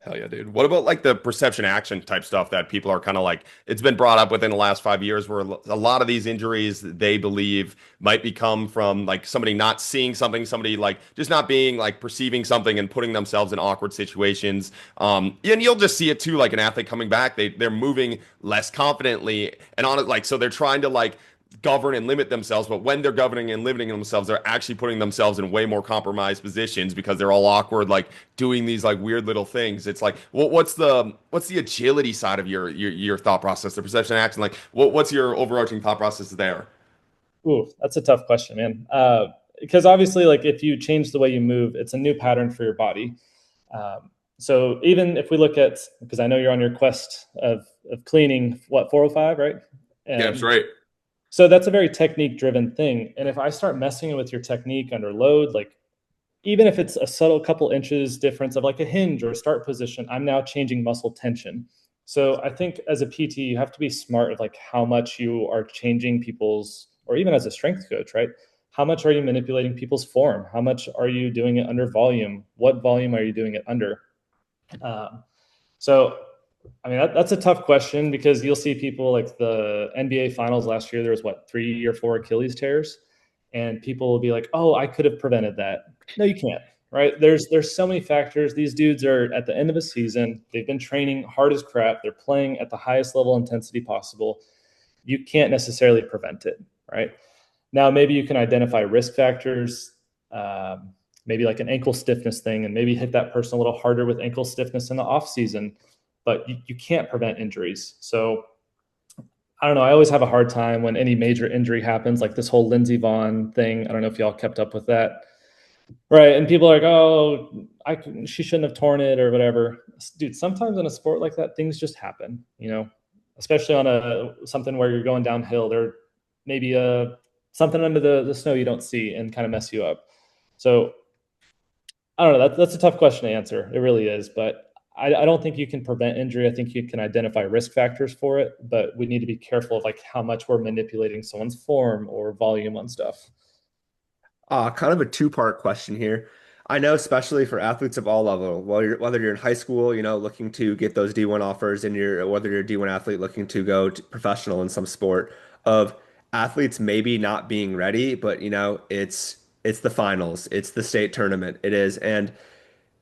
Speaker 3: Hell yeah, dude. What about like the perception action type stuff that people are kind of like, it's been brought up within the last 5 years where a lot of these injuries they believe might become from like somebody not seeing something, somebody like just not being like perceiving something and putting themselves in awkward situations. And you'll just see it too, like an athlete coming back, they're moving less confidently and on it, like, so they're trying to like govern and limit themselves, but when they're governing and limiting themselves, they're actually putting themselves in way more compromised positions because they're all awkward, like doing these like weird little things. It's like, what's the agility side of your thought process, the perception action? Like, what's your overarching thought process there?
Speaker 1: Ooh, that's a tough question, man. Because obviously, like if you change the way you move, it's a new pattern for your body. So even if we look at, because I know you're on your quest of cleaning, what 405, right?
Speaker 3: Yeah, that's
Speaker 1: And
Speaker 3: right.
Speaker 1: so that's a very technique driven thing. And if I start messing with your technique under load, like even if it's a subtle couple inches difference of like a hinge or a start position, I'm now changing muscle tension. So I think as a PT, you have to be smart of like how much you are changing people's, or even as a strength coach, right? How much are you manipulating people's form? How much are you doing it under volume? What volume are you doing it under? Um, so I mean, that's a tough question because you'll see people like the NBA finals last year, there was what, 3 or 4 Achilles tears. And people will be like, oh, I could have prevented that. No, you can't, right? There's so many factors. These dudes are at the end of a season. They've been training hard as crap. They're playing at the highest level of intensity possible. You can't necessarily prevent it, right? Now, maybe you can identify risk factors, maybe like an ankle stiffness thing, and maybe hit that person a little harder with ankle stiffness in the off season, but you can't prevent injuries. So I don't know. I always have a hard time when any major injury happens, like this whole Lindsey Vaughn thing. I don't know if y'all kept up with that. Right. And people are like, oh, she shouldn't have torn it or whatever. Dude, sometimes in a sport like that, things just happen, especially on something where you're going downhill. There maybe something under the snow you don't see and kind of mess you up. So I don't know. That's a tough question to answer. It really is. But I don't think you can prevent injury. I think you can identify risk factors for it, but we need to be careful of like how much we're manipulating someone's form or volume on stuff.
Speaker 2: Kind of a two-part question here. I know, especially for athletes of all level, whether you're in high school, looking to get those D1 offers, and whether you're a D1 athlete looking to go to professional in some sport, of athletes maybe not being ready, but it's the finals, it's the state tournament, it is, and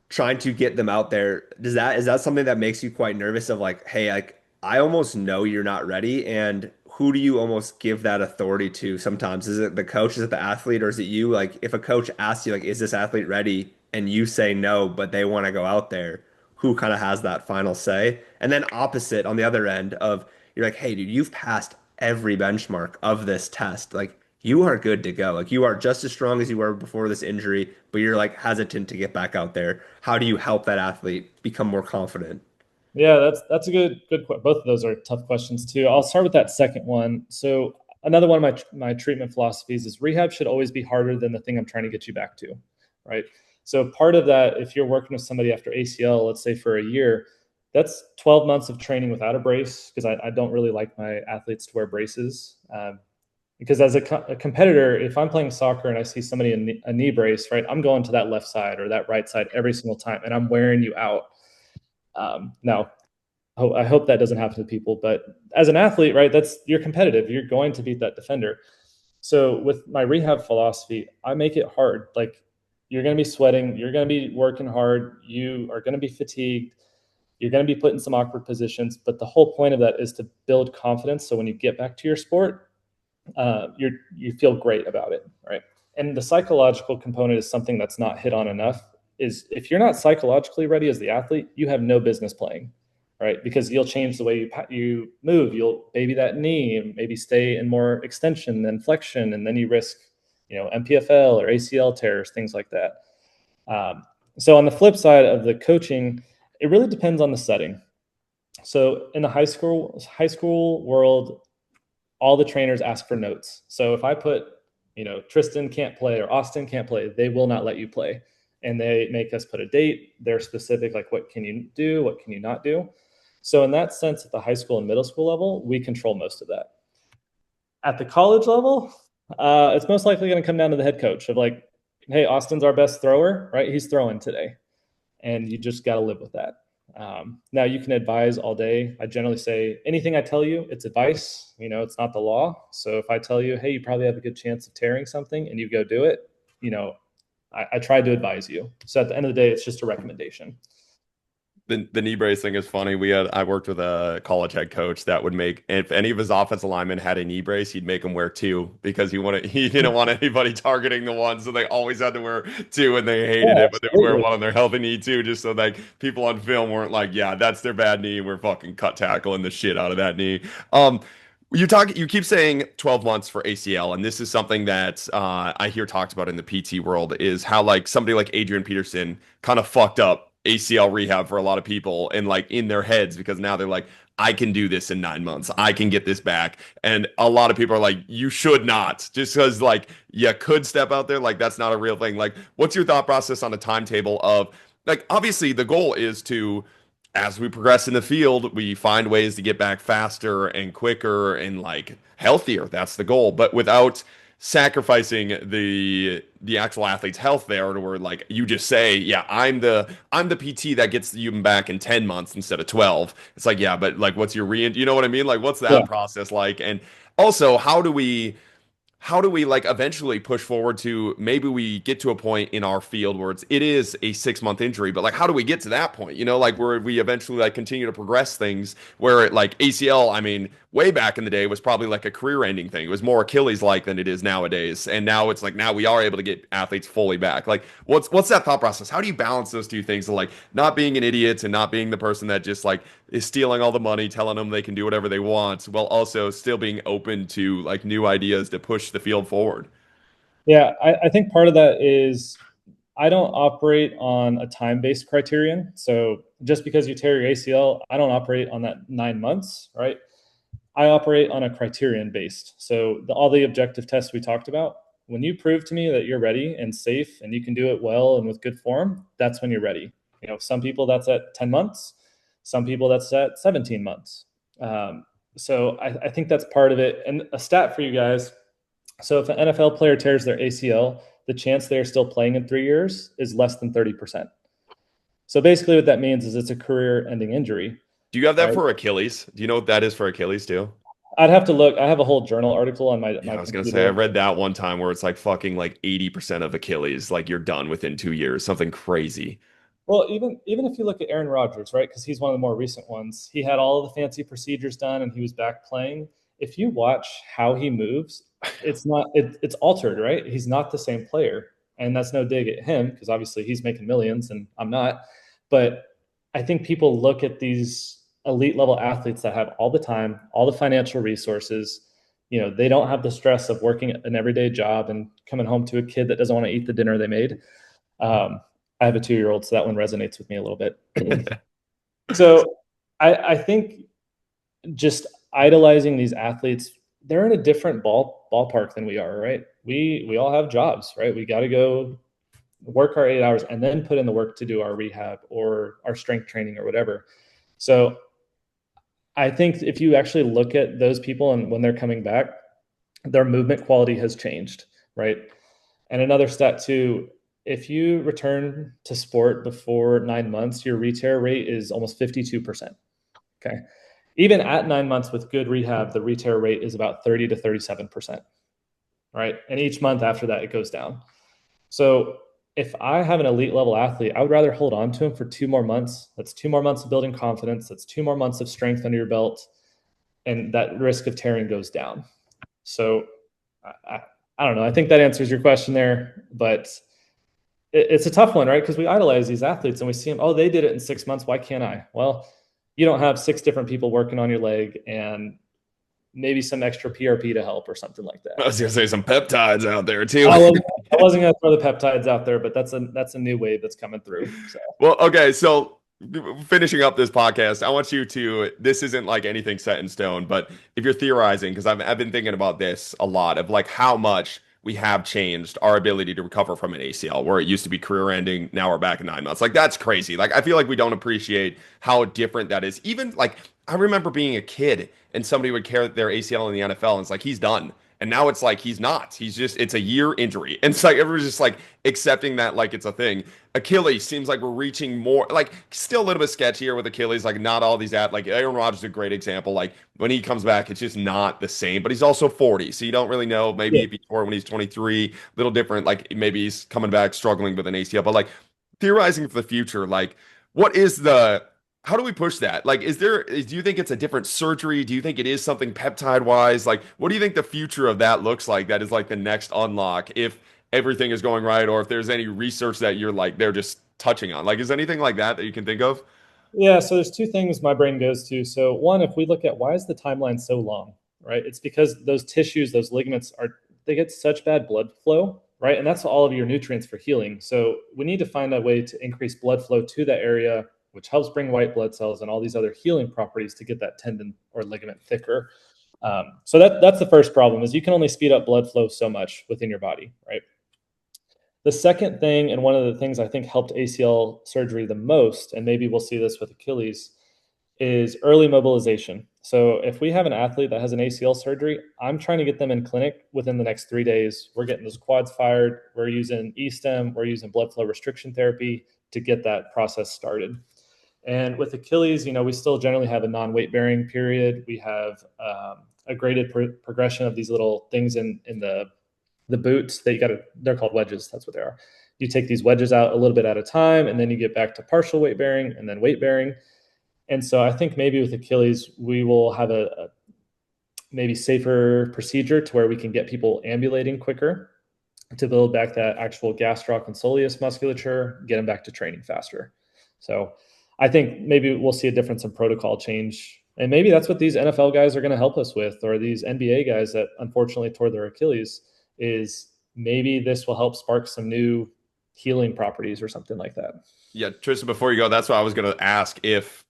Speaker 2: trying to get them out there. Is that something that makes you quite nervous of like, hey, like I almost know you're not ready, and who do you almost give that authority to sometimes? Is it the coach, is it the athlete, or is it you? Like if a coach asks you like, is this athlete ready? And you say no, but they want to go out there, who kind of has that final say? And then opposite on the other end of you're like, hey, dude, you've passed every benchmark of this test. Like you are good to go. Like you are just as strong as you were before this injury, but you're like hesitant to get back out there. How do you help that athlete become more confident?
Speaker 1: Yeah, that's a good. Both of those are tough questions too. I'll start with that second one. So another one of my treatment philosophies is rehab should always be harder than the thing I'm trying to get you back to, right? So part of that, if you're working with somebody after ACL, let's say for a year, that's 12 months of training without a brace because I don't really like my athletes to wear braces. Because as a competitor, if I'm playing soccer and I see somebody in a knee brace, right, I'm going to that left side or that right side every single time, and I'm wearing you out. Now, I hope that doesn't happen to people, but as an athlete, right, you're competitive. You're going to beat that defender. So with my rehab philosophy, I make it hard. Like you're going to be sweating, you're going to be working hard, you are going to be fatigued, you're going to be put in some awkward positions. But the whole point of that is to build confidence. So when you get back to your sport, you feel great about it, right? And the psychological component is something that's not hit on enough. Is if you're not psychologically ready as the athlete, you have no business playing, right? Because you'll change the way you move. You'll baby that knee, and maybe stay in more extension than flexion, and then you risk, MPFL or ACL tears, things like that. So on the flip side of the coaching, it really depends on the setting. So in the high school world, all the trainers ask for notes. So if I put, Tristan can't play or Austin can't play, they will not let you play. And they make us put a date. They're specific, like what can you do? What can you not do? So in that sense, at the high school and middle school level, we control most of that. At the college level, it's most likely going to come down to the head coach of like, hey, Austin's our best thrower, right? He's throwing today. And you just got to live with that. Now you can advise all day. I generally say anything I tell you, it's advice. It's not the law. So if I tell you, hey, you probably have a good chance of tearing something, and you go do it, I tried to advise you. So at the end of the day, it's just a recommendation.
Speaker 3: The knee brace thing is funny. I worked with a college head coach that would make, if any of his offensive linemen had a knee brace, he'd make them wear two because he didn't want anybody targeting the one, so they always had to wear two, and they hated
Speaker 1: Yeah,
Speaker 3: it, but they would wear
Speaker 1: absolutely.
Speaker 3: one on their healthy knee too, just so like people on film weren't like, yeah, that's their bad knee. We're fucking cut tackling the shit out of that knee. You keep saying 12 months for ACL, and this is something that I hear talked about in the PT world is how like somebody like Adrian Peterson kind of fucked up ACL rehab for a lot of people and like in their heads because now they're like, I can do this in 9 months. I can get this back. And a lot of people are like, you should not just because like you could step out there. Like that's not a real thing. Like, what's your thought process on a timetable of like, obviously the goal is to as we progress in the field, we find ways to get back faster and quicker and like healthier. That's the goal, but without sacrificing the actual athlete's health there to where like you just say, yeah, I'm the PT that gets you back in 10 months instead of 12. It's like, yeah, but like what's your you know what I mean? Like what's
Speaker 1: Yeah.
Speaker 3: that process like? And also, how do we like eventually push forward to maybe we get to a point in our field where it is a 6 month injury, but like how do we get to that point? Like where we eventually like continue to progress things where it like ACL, I mean, way back in the day was probably like a career ending thing. It was more Achilles like than it is nowadays. And now it's like now we are able to get athletes fully back. Like what's that thought process? How do you balance those two things of like not being an idiot and not being the person that just like is stealing all the money, telling them they can do whatever they want, while also still being open to like new ideas to push the field forward.
Speaker 1: Yeah. I think part of that is I don't operate on a time-based criterion. So just because you tear your ACL, I don't operate on that 9 months, right? I operate on a criterion based. So all the objective tests we talked about, when you prove to me that you're ready and safe and you can do it well and with good form, that's when you're ready. Some people that's at 10 months, some people that's at 17 months. So I think that's part of it. And a stat for you guys. So if an NFL player tears their ACL, the chance they are still playing in 3 years is less than 30%. So basically what that means is it's a career ending injury,
Speaker 3: Do you have that
Speaker 1: right?
Speaker 3: for Achilles? Do you know what that is for Achilles too?
Speaker 1: I'd have to look. I have a whole journal article on
Speaker 3: Yeah,
Speaker 1: my
Speaker 3: I was gonna say I
Speaker 1: computer.
Speaker 3: read that one time where it's like fucking like 80% of Achilles, like you're done within 2 years, something crazy.
Speaker 1: Well, even if you look at Aaron Rodgers, right? Because he's one of the more recent ones. He had all of the fancy procedures done, and he was back playing. If you watch how he moves, it's altered, right? He's not the same player, and that's no dig at him because obviously he's making millions and I'm not. But I think people look at these elite level athletes that have all the time, all the financial resources. They don't have the stress of working an everyday job and coming home to a kid that doesn't want to eat the dinner they made. Um, I have a 2-year-old, so that one resonates with me a little bit. So I think just idolizing these athletes, they're in a different ballpark than we are, right? We all have jobs, right? We got to go work our 8 hours and then put in the work to do our rehab or our strength training or whatever. So I think if you actually look at those people and when they're coming back, their movement quality has changed, right? And another stat too, if you return to sport before 9 months, your re-tear rate is almost 52%. Okay. Even at 9 months with good rehab, the re-tear rate is about 30 to 37%. Right. And each month after that, it goes down. So if I have an elite level athlete, I would rather hold on to him for 2 more months. That's 2 more months of building confidence. That's 2 more months of strength under your belt. And that risk of tearing goes down. So I don't know. I think that answers your question there, but it's a tough one, right? Because we idolize these athletes and we see them, oh, they did it in 6 months. Why can't I? Well, you don't have 6 different people working on your leg and maybe some extra PRP to help or something like that.
Speaker 3: I was gonna say some peptides out there too.
Speaker 1: I wasn't going to throw the peptides out there, but that's a new wave that's coming through. So.
Speaker 3: Well, okay, so finishing up this podcast, I want you to. This isn't like anything set in stone, but if you're theorizing, because I've been thinking about this a lot of like how much we have changed our ability to recover from an ACL, where it used to be career ending, now we're back in 9 months. Like that's crazy. Like I feel like we don't appreciate how different that is. Even like I remember being a kid and somebody would tear their ACL in the NFL, and it's like he's done. And now it's like he's not. He's just it's a year injury. And it's like everyone's just like accepting that like it's a thing. Achilles seems like we're reaching more like still a little bit sketchier with Achilles. Like not all these like Aaron Rodgers is a great example. Like when he comes back, it's just not the same. But he's also 40, so you don't really know. Maybe
Speaker 1: Yeah.
Speaker 3: if he tore when he's 23, a little different. Like maybe he's coming back struggling with an ACL. But like theorizing for the future, like what is the how do we push that? Like, do you think it's a different surgery? Do you think it is something peptide wise? Like, what do you think the future of that looks like? That is like the next unlock if everything is going right, or if there's any research that you're like, they're just touching on. Like, is anything like that you can think of?
Speaker 1: Yeah, so there's two things my brain goes to. So one, if we look at why is the timeline so long, right? It's because those tissues, those ligaments they get such bad blood flow, right? And that's all of your nutrients for healing. So we need to find a way to increase blood flow to that area, which helps bring white blood cells and all these other healing properties to get that tendon or ligament thicker. So that's the first problem is you can only speed up blood flow so much within your body, right? The second thing, and one of the things I think helped ACL surgery the most, and maybe we'll see this with Achilles, is early mobilization. So if we have an athlete that has an ACL surgery, I'm trying to get them in clinic within the next 3 days. We're getting those quads fired. We're using E-stem. We're using blood flow restriction therapy to get that process started. And with Achilles, we still generally have a non-weight bearing period. We have a graded progression of these little things in the boots that they're called wedges. That's what they are. You take these wedges out a little bit at a time, and then you get back to partial weight bearing and then weight bearing. And so I think maybe with Achilles, we will have a maybe safer procedure to where we can get people ambulating quicker to build back that actual gastroc and soleus musculature, get them back to training faster. So I think maybe we'll see a difference in protocol change. And maybe that's what these NFL guys are going to help us with, or these NBA guys that unfortunately tore their Achilles, is maybe this will help spark some new healing properties or something like that.
Speaker 3: Yeah, Tristan, before you go, that's what I was gonna ask. If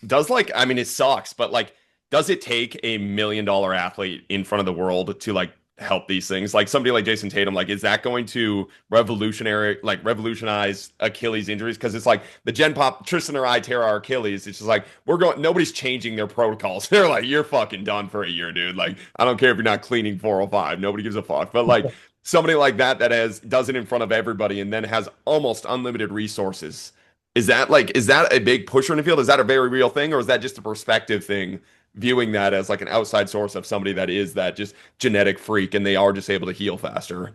Speaker 3: does like, I mean, it sucks, but like, does it take a $1 million athlete in front of the world to like help these things? Like somebody like Jason Tatum, like, is that going to revolutionize Achilles injuries? Because it's like the Gen Pop, Tristan or I tear our Achilles. It's just like nobody's changing their protocols. They're like, you're fucking done for a year, dude. Like, I don't care if you're not cleaning 405. Nobody gives a fuck. But like somebody like that does it in front of everybody and then has almost unlimited resources. Is that a big pusher in the field? Is that a very real thing, or is that just a perspective thing, viewing that as like an outside source of somebody that is that just genetic freak and they are just able to heal faster?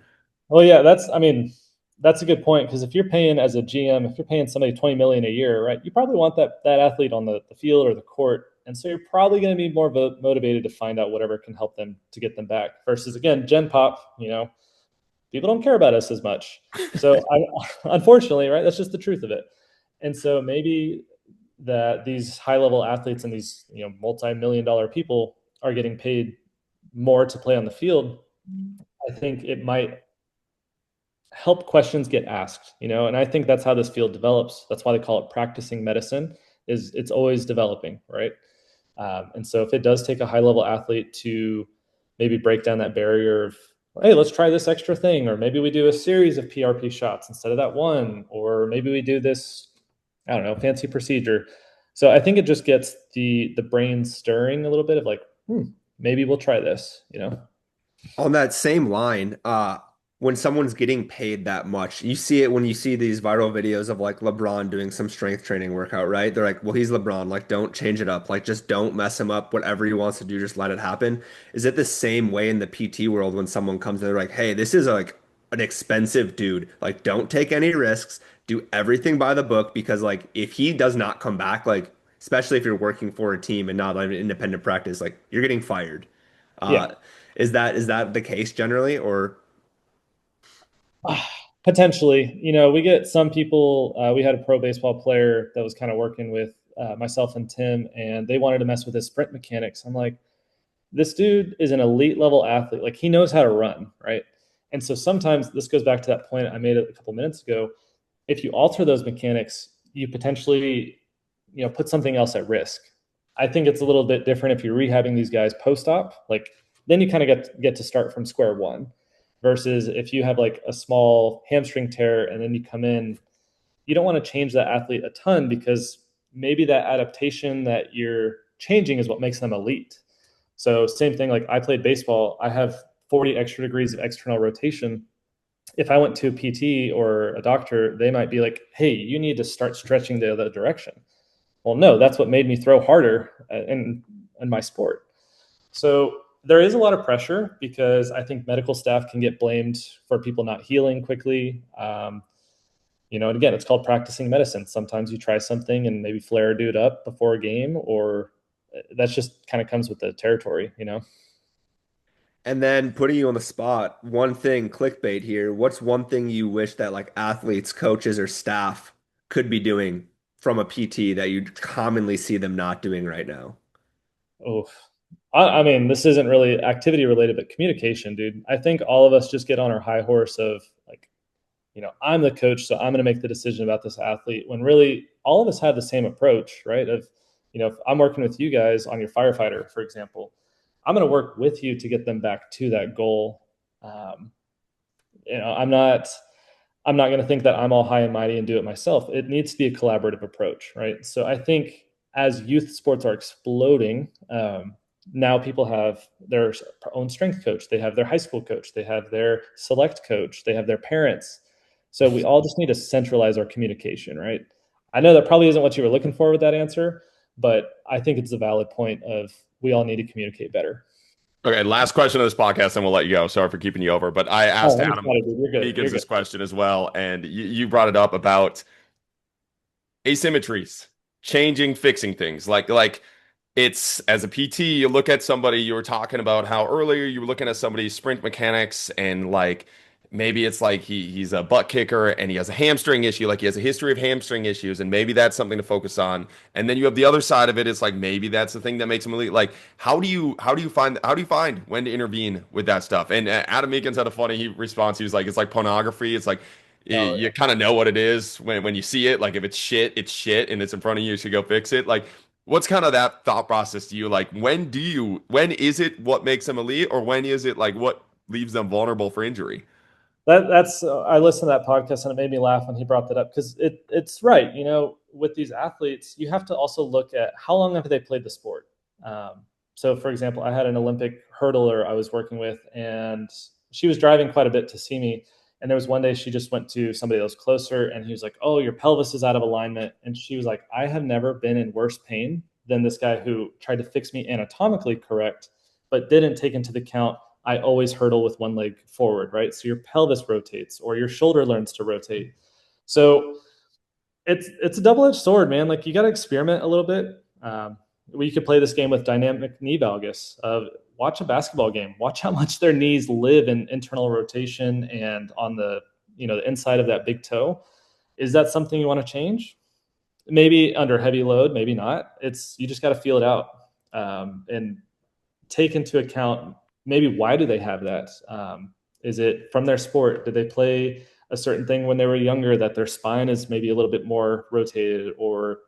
Speaker 1: Well, yeah, that's a good point, because if you're paying as a GM, if you're paying somebody 20 million a year, right, you probably want that athlete on the field or the court. And so you're probably going to be more motivated to find out whatever can help them to get them back versus, again, Gen Pop, people don't care about us as much. So unfortunately, right, that's just the truth of it. And so maybe that these high-level athletes and these multi-million-dollar people are getting paid more to play on the field. I think it might help questions get asked, and I think that's how this field develops. That's why they call it practicing medicine, is it's always developing, right? And so if it does take a high level athlete to maybe break down that barrier of, hey, let's try this extra thing, or maybe we do a series of PRP shots instead of that one, or maybe we do this, I don't know, fancy procedure. So I think it just gets the brain stirring a little bit of like, maybe we'll try this, you know?
Speaker 2: On that same line, when someone's getting paid that much, you see it when you see these viral videos of like LeBron doing some strength training workout, right? They're like, well, he's LeBron, like don't change it up. Like just don't mess him up. Whatever he wants to do, just let it happen. Is it the same way in the PT world when someone comes in, they're like, hey, this is like an expensive dude. Like don't take any risks. Do everything by the book because like if he does not come back, like especially if you're working for a team and not like an independent practice, like you're getting fired.
Speaker 1: Yeah.
Speaker 2: Uh, is that the case generally, or
Speaker 1: Potentially, you know, we get some people. We had a pro baseball player that was kind of working with myself and Tim, and they wanted to mess with his sprint mechanics. I'm like, this dude is an elite level athlete. Like he knows how to run, right? And so sometimes this goes back to that point I made a couple minutes ago. If you alter those mechanics, you potentially, you know, put something else at risk. I think it's a little bit different if you're rehabbing these guys post-op. Like then you kind of get to start from square one, versus if you have like a small hamstring tear and then you come in, you don't want to change that athlete a ton because maybe that adaptation that you're changing is what makes them elite. So same thing, like I played baseball, I have 40 extra degrees of external rotation. If I went to a PT or a doctor, they might be like, hey, you need to start stretching the other direction. Well, no, that's what made me throw harder in my sport. So there is a lot of pressure because I think medical staff can get blamed for people not healing quickly. You know, and again, it's called practicing medicine. Sometimes you try something and maybe flare a dude up before a game, or that's just kind of comes with the territory, you know?
Speaker 2: and then putting you on the spot, one thing, clickbait here. What's one thing you wish that like athletes, coaches, or staff could be doing from a PT that you commonly see them not doing right now?
Speaker 1: Oh, I mean, this isn't really activity related, but communication, dude. I think all of us just get on our high horse of like, you know, I'm the coach, so I'm going to make the decision about this athlete. When really all of us have the same approach, right? Of, you know, if I'm working with you guys on your firefighter, for example, I'm going to work with you to get them back to that goal. Um, you know, I'm not going to think that I'm all high and mighty and do it myself. It needs to be a collaborative approach, right? So I think as youth sports are exploding, now people have their own strength coach, they have their high school coach, they have their select coach, they have their parents. So we all just need to centralize our communication, right? I know that probably isn't what you were looking for with that answer, but I think it's a valid point of we all need to communicate better.
Speaker 3: Okay, last question of this podcast, and we'll let you go. Sorry for keeping you over, but I asked
Speaker 1: Oh, I'm
Speaker 3: Adam
Speaker 1: excited, dude. You're good. You're
Speaker 3: Meekins
Speaker 1: good.
Speaker 3: this question as well, and you brought it up about asymmetries, changing, fixing things. Like it's as a PT, you look at somebody, you were talking about how earlier you were looking at somebody's sprint mechanics and like maybe it's like he's a butt kicker and he has a hamstring issue, like he has a history of hamstring issues, and maybe that's something to focus on. And then you have the other side of it, it's like maybe that's the thing that makes him elite. Like how do you find when to intervene with that stuff? And Adam Meekins had a funny response. He was like, it's like pornography. It's like
Speaker 1: Oh,
Speaker 3: you kind of know what it is when you see it. Like if it's shit and it's in front of you, you should go fix it. Like what's kind of that thought process to you? Like when is it what makes them elite, or when is it like what leaves them vulnerable for injury?
Speaker 1: that's I listened to that podcast and it made me laugh when he brought that up because it's right. You know, with these athletes, you have to also look at how long have they played the sport. So, for example, I had an Olympic hurdler I was working with, and she was driving quite a bit to see me. And there was one day she just went to somebody that was closer, and he was like, "Oh, your pelvis is out of alignment." And she was like, "I have never been in worse pain than this guy who tried to fix me anatomically correct, but didn't take into account I always hurdle with one leg forward, right? So your pelvis rotates or your shoulder learns to rotate. So it's a double edged sword, man. Like you got to experiment a little bit. We could play this game with dynamic knee valgus. Watch a basketball game. Watch how much their knees live in internal rotation and on the inside of that big toe. Is that something you want to change? Maybe under heavy load, maybe not. It's you just got to feel it out and take into account maybe why do they have that? Is it from their sport? Did they play a certain thing when they were younger that their spine is maybe a little bit more rotated, or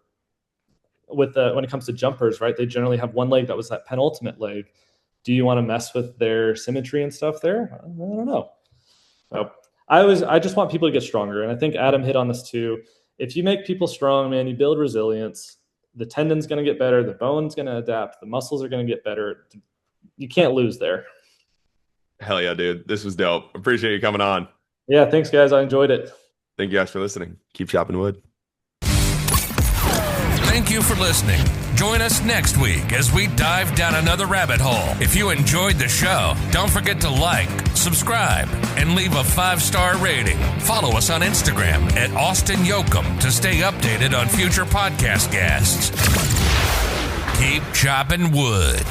Speaker 1: when it comes to jumpers, right? They generally have one leg that was that penultimate leg. Do you want to mess with their symmetry and stuff there? I don't know. So I just want people to get stronger. And I think Adam hit on this too. If you make people strong, man, you build resilience. The tendon's going to get better. The bone's going to adapt. The muscles are going to get better. You can't lose there.
Speaker 3: Hell yeah, dude. This was dope. Appreciate you coming on.
Speaker 1: Yeah, thanks, guys. I enjoyed it.
Speaker 3: Thank you guys for listening. Keep chopping wood.
Speaker 4: Thank you for listening. Join us next week as we dive down another rabbit hole. If you enjoyed the show, don't forget to like, subscribe, and leave a 5-star rating. Follow us on Instagram at Austin Yoakum to stay updated on future podcast guests. Keep chopping wood.